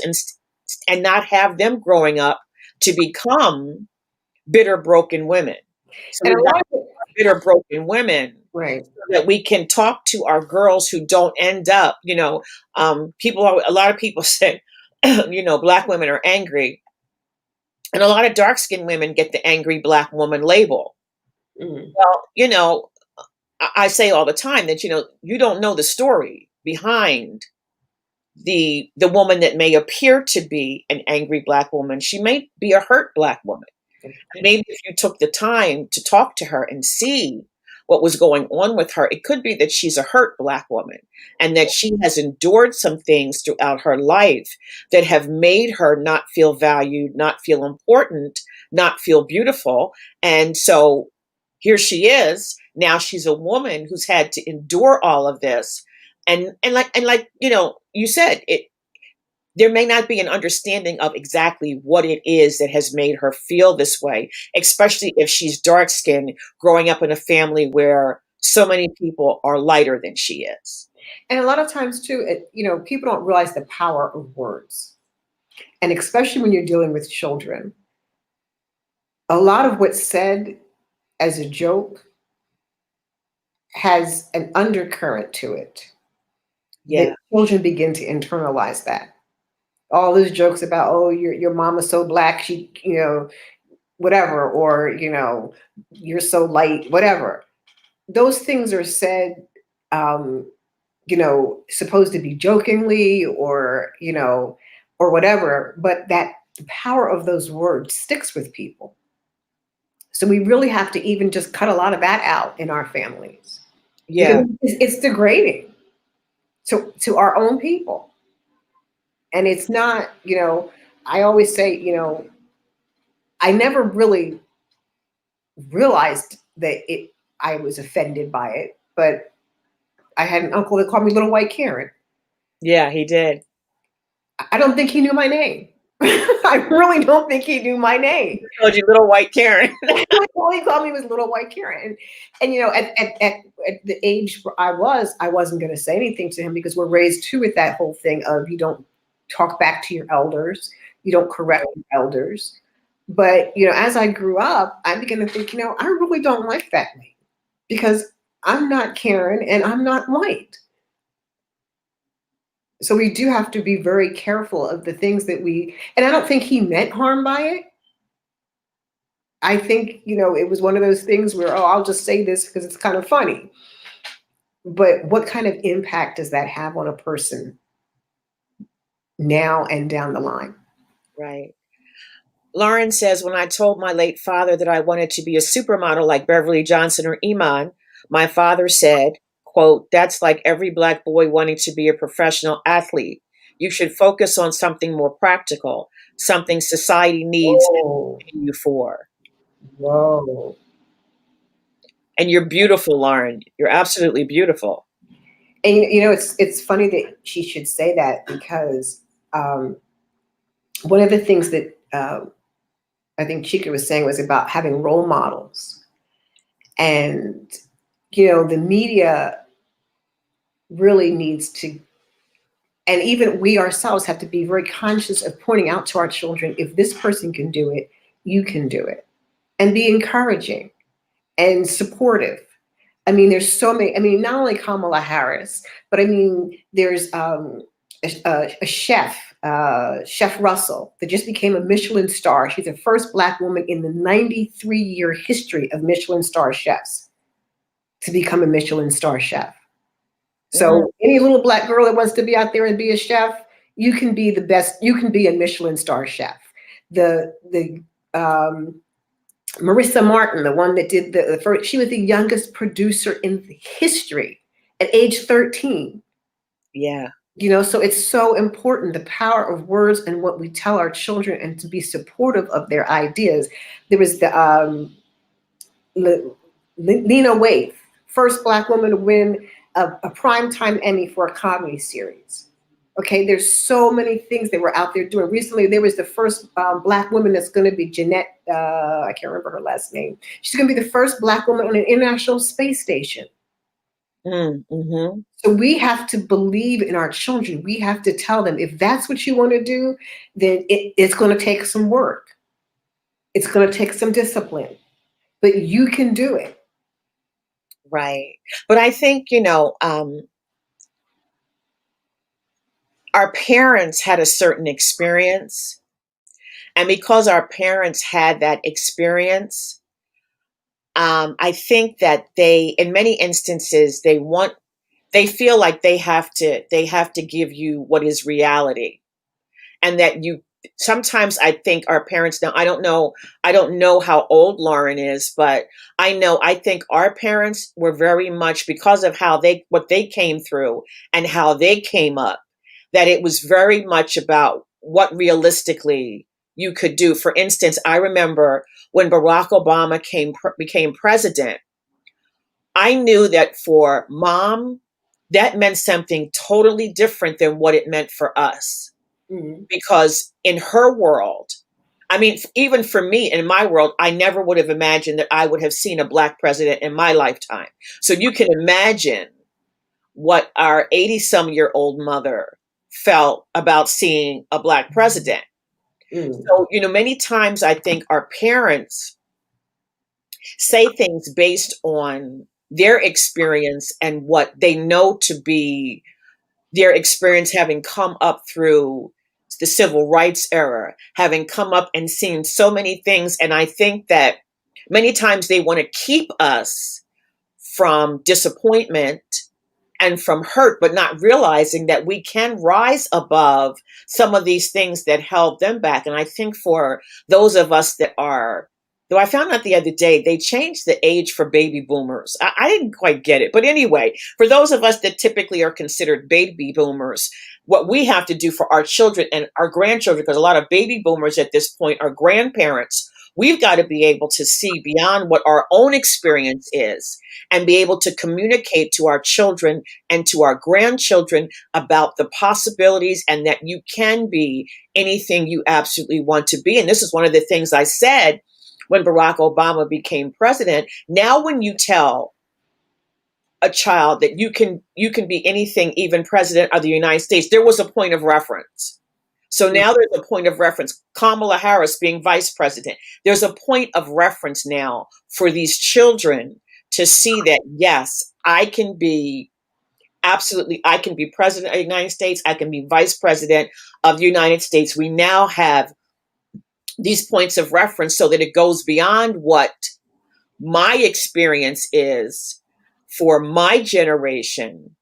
and not have them growing up to become bitter, broken women. So And we've a got lot of it, bitter, broken women right. so that we can talk to our girls who don't end up, a lot of people say, Black women are angry. And a lot of dark skinned women get the angry Black woman label. Mhm. Well, I say all the time that, you don't know the story behind the woman that may appear to be an angry Black woman. She may be a hurt Black woman. Maybe if you took the time to talk to her and see what was going on with her, it could be that she's a hurt Black woman and that she has endured some things throughout her life that have made her not feel valued, not feel important, not feel beautiful. And so here she is. Now she's a woman who's had to endure all of this. And like you said, there may not be an understanding of exactly what it is that has made her feel this way, especially if she's dark skinned, growing up in a family where so many people are lighter than she is. And a lot of times too, people don't realize the power of words. And especially when you're dealing with children, a lot of what's said as a joke has an undercurrent to it. Yeah. That children begin to internalize that. All those jokes about, oh, your mama's so Black, she, whatever, or, you're so light, whatever. Those things are said, supposed to be jokingly or, or whatever, but that the power of those words sticks with people. So we really have to even just cut a lot of that out in our families. Yeah. Because it's degrading to our own people. And it's not, I always say, I never really realized that I was offended by it, but I had an uncle that called me Little White Karen. Yeah, he did. I don't think he knew my name. I really don't think he knew my name. He told you Little White Karen. All he called me was Little White Karen. And at the age where I wasn't going to say anything to him because we're raised too with that whole thing of you don't talk back to your elders, you don't correct your elders. But as I grew up, I began to think, I really don't like that name because I'm not Karen and I'm not white. So we do have to be very careful of the things that and I don't think he meant harm by it. I think, it was one of those things where, oh, I'll just say this because it's kind of funny. But what kind of impact does that have on a person now and down the line? Right. Lauren says, when I told my late father that I wanted to be a supermodel like Beverly Johnson or Iman, my father said, quote, that's like every Black boy wanting to be a professional athlete. You should focus on something more practical, something society needs Whoa, you for. whoa. And you're beautiful, Lauren. You're absolutely beautiful. And it's funny that she should say that, because one of the things that I think Chika was saying was about having role models. And, the media really needs to, and even we ourselves have to be very conscious of pointing out to our children, if this person can do it, you can do it. And be encouraging and supportive. I mean, there's so many, not only Kamala Harris, but I mean, there's a chef, Chef Russell, that just became a Michelin star. She's the first Black woman in the 93-year history of Michelin star chefs to become a Michelin star chef. So any little Black girl that wants to be out there and be a chef, you can be the best. You can be a Michelin star chef. The Marissa Martin, the one that did the first, she was the youngest producer in history at age 13. Yeah. So it's so important, the power of words and what we tell our children, and to be supportive of their ideas. There was the Lena Waithe, first Black woman to win a primetime Emmy for a comedy series. Okay, there's so many things that we're out there doing. Recently, there was the first Black woman that's going to be Jeanette, I can't remember her last name. She's going to be the first Black woman on an international space station. Mm-hmm. So we have to believe in our children. We have to tell them, if that's what you want to do, then it's going to take some work. It's going to take some discipline, but you can do it. Right. But I think, our parents had a certain experience. And because our parents had that experience, I think that in many instances, they feel like they have to give you what is reality. And that sometimes I think our parents, now I don't know how old Lauren is, but I think our parents were very much, because of what they came through and how they came up, that it was very much about what realistically you could do. For instance, I remember when Barack Obama became president, I knew that for Mom, that meant something totally different than what it meant for us. Mm-hmm. Because in her world, even for me, in my world, I never would have imagined that I would have seen a Black president in my lifetime. So you can imagine what our 80-some-year-old mother felt about seeing a Black president. Mm-hmm. So, many times I think our parents say things based on their experience and what they know to be their experience, having come up through the civil rights era, having come up and seen so many things. And I think that many times they want to keep us from disappointment and from hurt, but not realizing that we can rise above some of these things that held them back. And I think for those of us though I found out the other day, they changed the age for baby boomers. I didn't quite get it. But anyway, for those of us that typically are considered baby boomers, what we have to do for our children and our grandchildren, because a lot of baby boomers at this point are grandparents, we've got to be able to see beyond what our own experience is and be able to communicate to our children and to our grandchildren about the possibilities, and that you can be anything you absolutely want to be. And this is one of the things I said when Barack Obama became president. Now, when you tell a child that you can be anything, even president of the United States, there was a point of reference. So now there's a point of reference. Kamala Harris being vice president, there's a point of reference now for these children to see that, yes, I can be president of the United States. I can be vice president of the United States. We now have these points of reference so that it goes beyond what my experience is for my generation,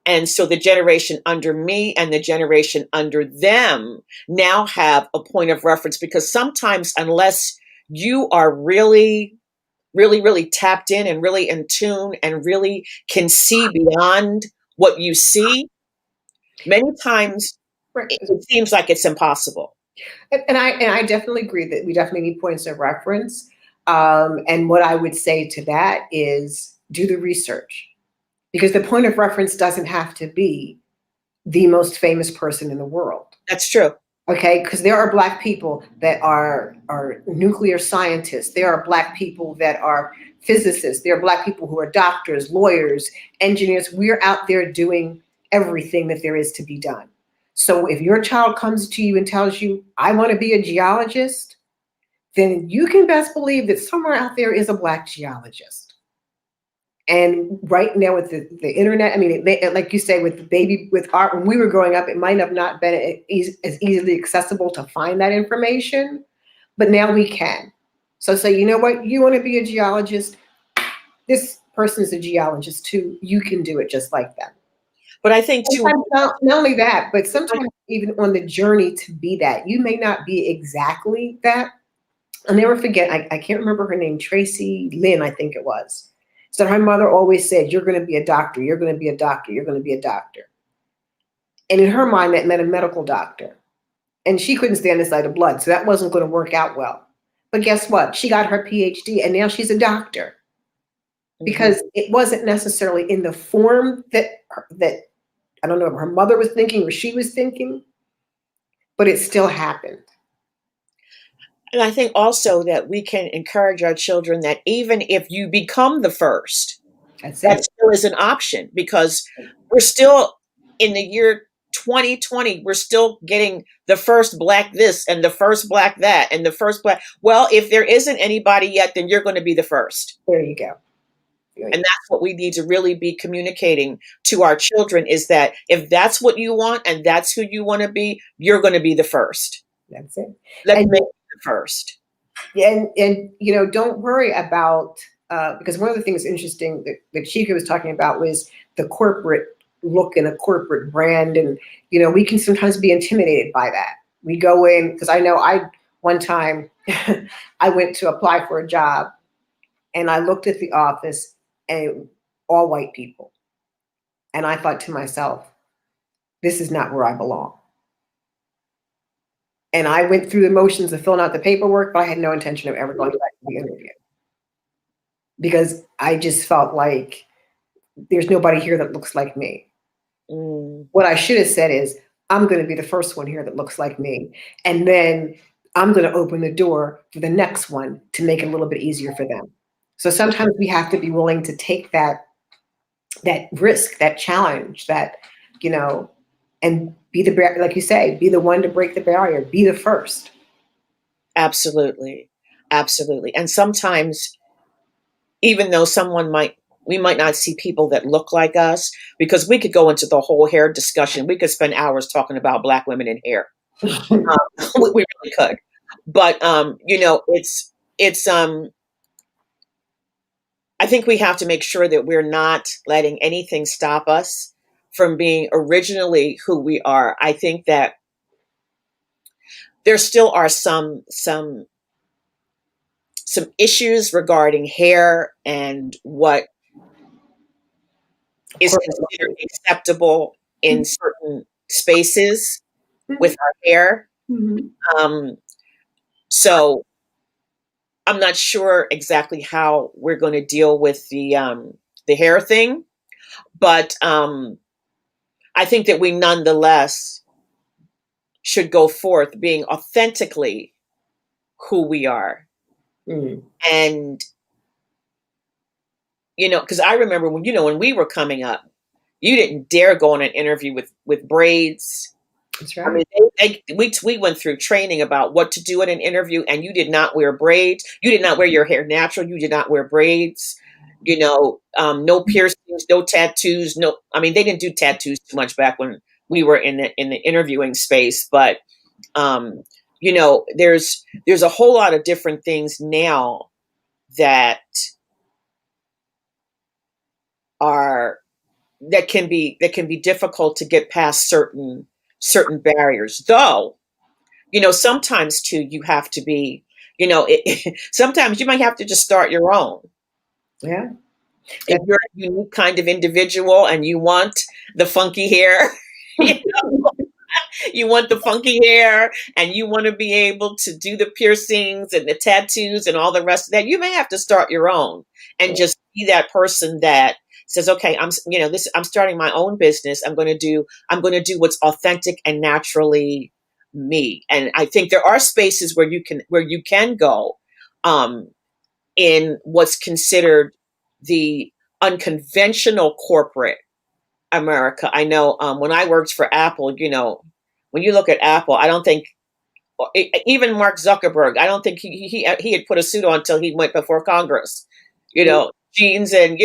And so the generation under me and the generation under them now have a point of reference, because sometimes unless you are really, really, really tapped in and really in tune and really can see beyond what you see, many times it seems like it's impossible. And I definitely agree that we definitely need points of reference. And what I would say to that is do the research, because the point of reference doesn't have to be the most famous person in the world. That's true. Okay, because there are Black people that are nuclear scientists. There are Black people that are physicists. There are Black people who are doctors, lawyers, engineers. We're out there doing everything that there is to be done. So if your child comes to you and tells you, I want to be a geologist, then you can best believe that somewhere out there is a Black geologist. And right now with the internet, I mean, like you say, with the baby, with art, when we were growing up, it might have not been as easily accessible to find that information, but now we can. So say, you know what, you want to be a geologist, this person's a geologist too, you can do it just like them. But I think too, not only that, but sometimes even on the journey to be that, you may not be exactly that. I'll never forget, I can't remember her name, Tracy Lynn, I think it was. So her mother always said, you're going to be a doctor, you're going to be a doctor, you're going to be a doctor. And in her mind, that meant a medical doctor. And she couldn't stand the sight of blood, so that wasn't going to work out well. But guess what? She got her PhD, and now she's a doctor. Because it wasn't necessarily in the form that I don't know if her mother was thinking or she was thinking, but it still happened. And I think also that we can encourage our children that even if you become the first, that still is an option, because we're still in the year 2020, we're still getting the first Black this and the first Black that and the first Black. Well, if there isn't anybody yet, then you're going to be the first. There you go. And that's what we need to really be communicating to our children, is that if that's what you want and that's who you want to be, you're going to be the first. That's it. Let's make it the first. And you know, don't worry about, because one of the things interesting that Chika was talking about was the corporate look and a corporate brand. And, you know, we can sometimes be intimidated by that. We go in, because I know one time I went to apply for a job and I looked at the office and all white people. And I thought to myself, this is not where I belong. And I went through the motions of filling out the paperwork, but I had no intention of ever going back to the interview. Because I just felt like there's nobody here that looks like me. What I should have said is, I'm going to be the first one here that looks like me. And then I'm going to open the door for the next one to make it a little bit easier for them. So sometimes we have to be willing to take that risk, that challenge, that, you know, and be like you say, be the one to break the barrier, be the first. Absolutely. Absolutely. And sometimes, even though we might not see people that look like us, because we could go into the whole hair discussion. We could spend hours talking about Black women in hair. We really could. But, you know, it's I think we have to make sure that we're not letting anything stop us from being originally who we are. I think that there still are some issues regarding hair and what is considered acceptable in certain spaces with our hair. So I'm not sure exactly how we're going to deal with the hair thing, but I think that we nonetheless should go forth being authentically who we are. And, you know, because I remember when we were coming up, you didn't dare go on an interview with braids. That's right. I mean, we went through training about what to do in an interview, and you did not wear braids. You did not wear your hair natural. You did not wear braids. You know, no piercings, no tattoos. No, I mean, they didn't do tattoos too much back when we were in the interviewing space. But you know, there's a whole lot of different things now that are that can be difficult to get past certain barriers. Though, sometimes too you have to be, sometimes you might have to just start your own. Yeah. If you're a unique kind of individual and you want the funky hair, you you want the funky hair and you want to be able to do the piercings and the tattoos and all the rest of that, you may have to start your own and just be that person that says, okay, I'm starting my own business. I'm going to do what's authentic and naturally me. And I think there are spaces where you can go in what's considered the unconventional corporate America. I know when I worked for Apple, when you look at Apple, I don't think even Mark Zuckerberg, I don't think he had put a suit on until he went before Congress. Jeans and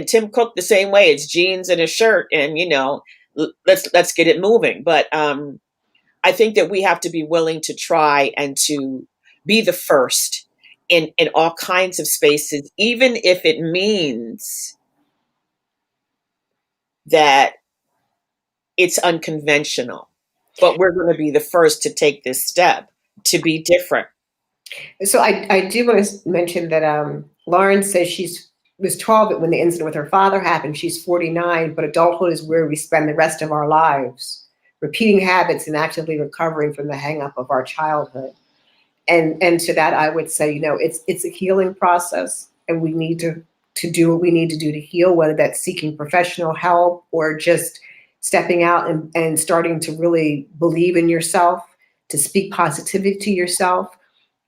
Tim Cook the same way. It's jeans and a shirt, and let's get it moving. But I think that we have to be willing to try and to be the first in all kinds of spaces, even if it means that it's unconventional. But we're going to be the first to take this step to be different. So I do want to mention that Lauren says was 12 when the incident with her father happened. She's 49, but adulthood is where we spend the rest of our lives, repeating habits and actively recovering from the hang-up of our childhood. And to that, I would say, it's a healing process, and we need to do what we need to do to heal, whether that's seeking professional help or just stepping out and starting to really believe in yourself, to speak positivity to yourself.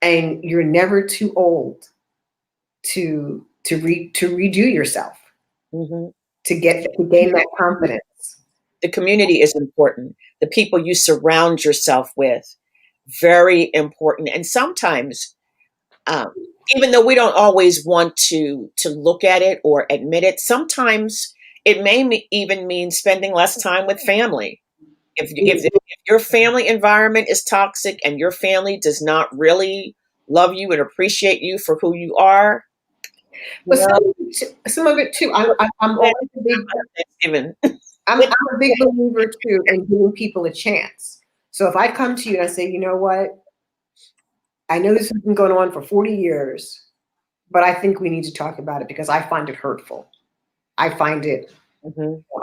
And you're never too old to redo yourself, Mm-hmm. to gain that confidence. The community is important. The people you surround yourself with, very important. And sometimes, even though we don't always want to look at it or admit it, sometimes it may even mean spending less time with family. If your family environment is toxic and your family does not really love you and appreciate you for who you are, But some of it too. I'm always a big. I'm a big believer too in giving people a chance. So if I come to you and I say, you know what, I know this has been going on for 40 years, but I think we need to talk about it because I find it hurtful. I find it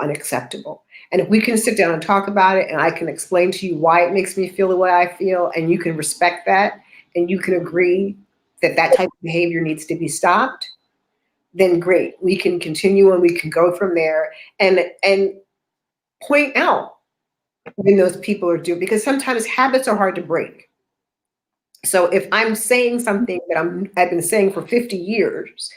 unacceptable. And if we can sit down and talk about it, and I can explain to you why it makes me feel the way I feel, and you can respect that, and you can agree that that type of behavior needs to be stopped, then great. We can continue and we can go from there and point out when those people are doing, because sometimes habits are hard to break. So if I'm saying something that I've been saying for 50 years,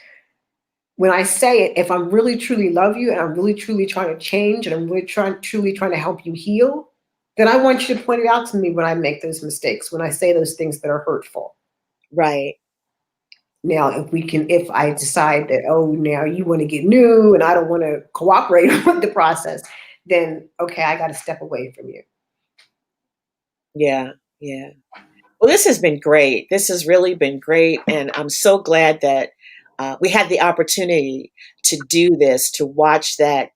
when I say it, if I'm really truly love you and I'm really truly trying to change and I'm really truly trying to help you heal, then I want you to point it out to me when I make those mistakes, when I say those things that are hurtful. Right. Now, if I decide that, now you want to get new and I don't want to cooperate with the process, then okay, I got to step away from you. Yeah. Yeah. Well, this has been great. This has really been great. And I'm so glad that we had the opportunity to do this, to watch that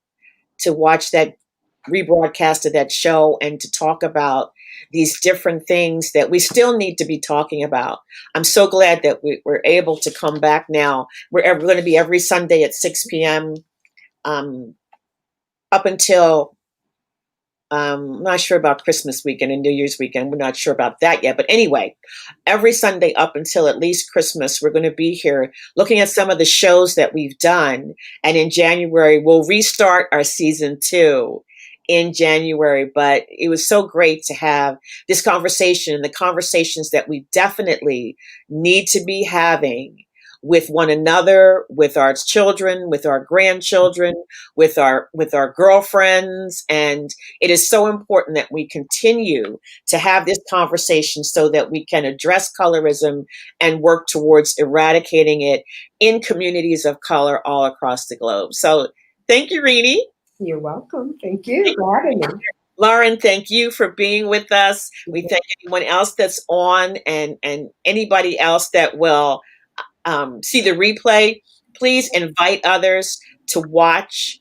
rebroadcast of that show and to talk about these different things that we still need to be talking about. I'm so glad that we're able to come back now. We're going to be every Sunday at 6 p.m. Up until I'm not sure about Christmas weekend and New Year's weekend. We're not sure about that yet. But anyway, every Sunday up until at least Christmas, we're going to be here looking at some of the shows that we've done. And in January, we'll restart our season 2 in January. But it was so great to have this conversation and the conversations that we definitely need to be having with one another, with our children, with our grandchildren, with our girlfriends. And it is so important that we continue to have this conversation so that we can address colorism and work towards eradicating it in communities of color all across the globe. So thank you, Rini. You're welcome. Thank you for having me. Lauren, thank you for being with us. We thank anyone else that's on and anybody else that will see the replay. Please invite others to watch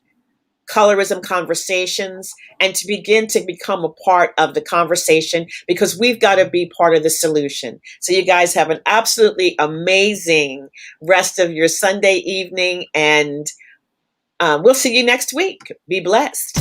Colorism Conversations and to begin to become a part of the conversation, because we've got to be part of the solution. So you guys have an absolutely amazing rest of your Sunday evening, and we'll see you next week. Be blessed.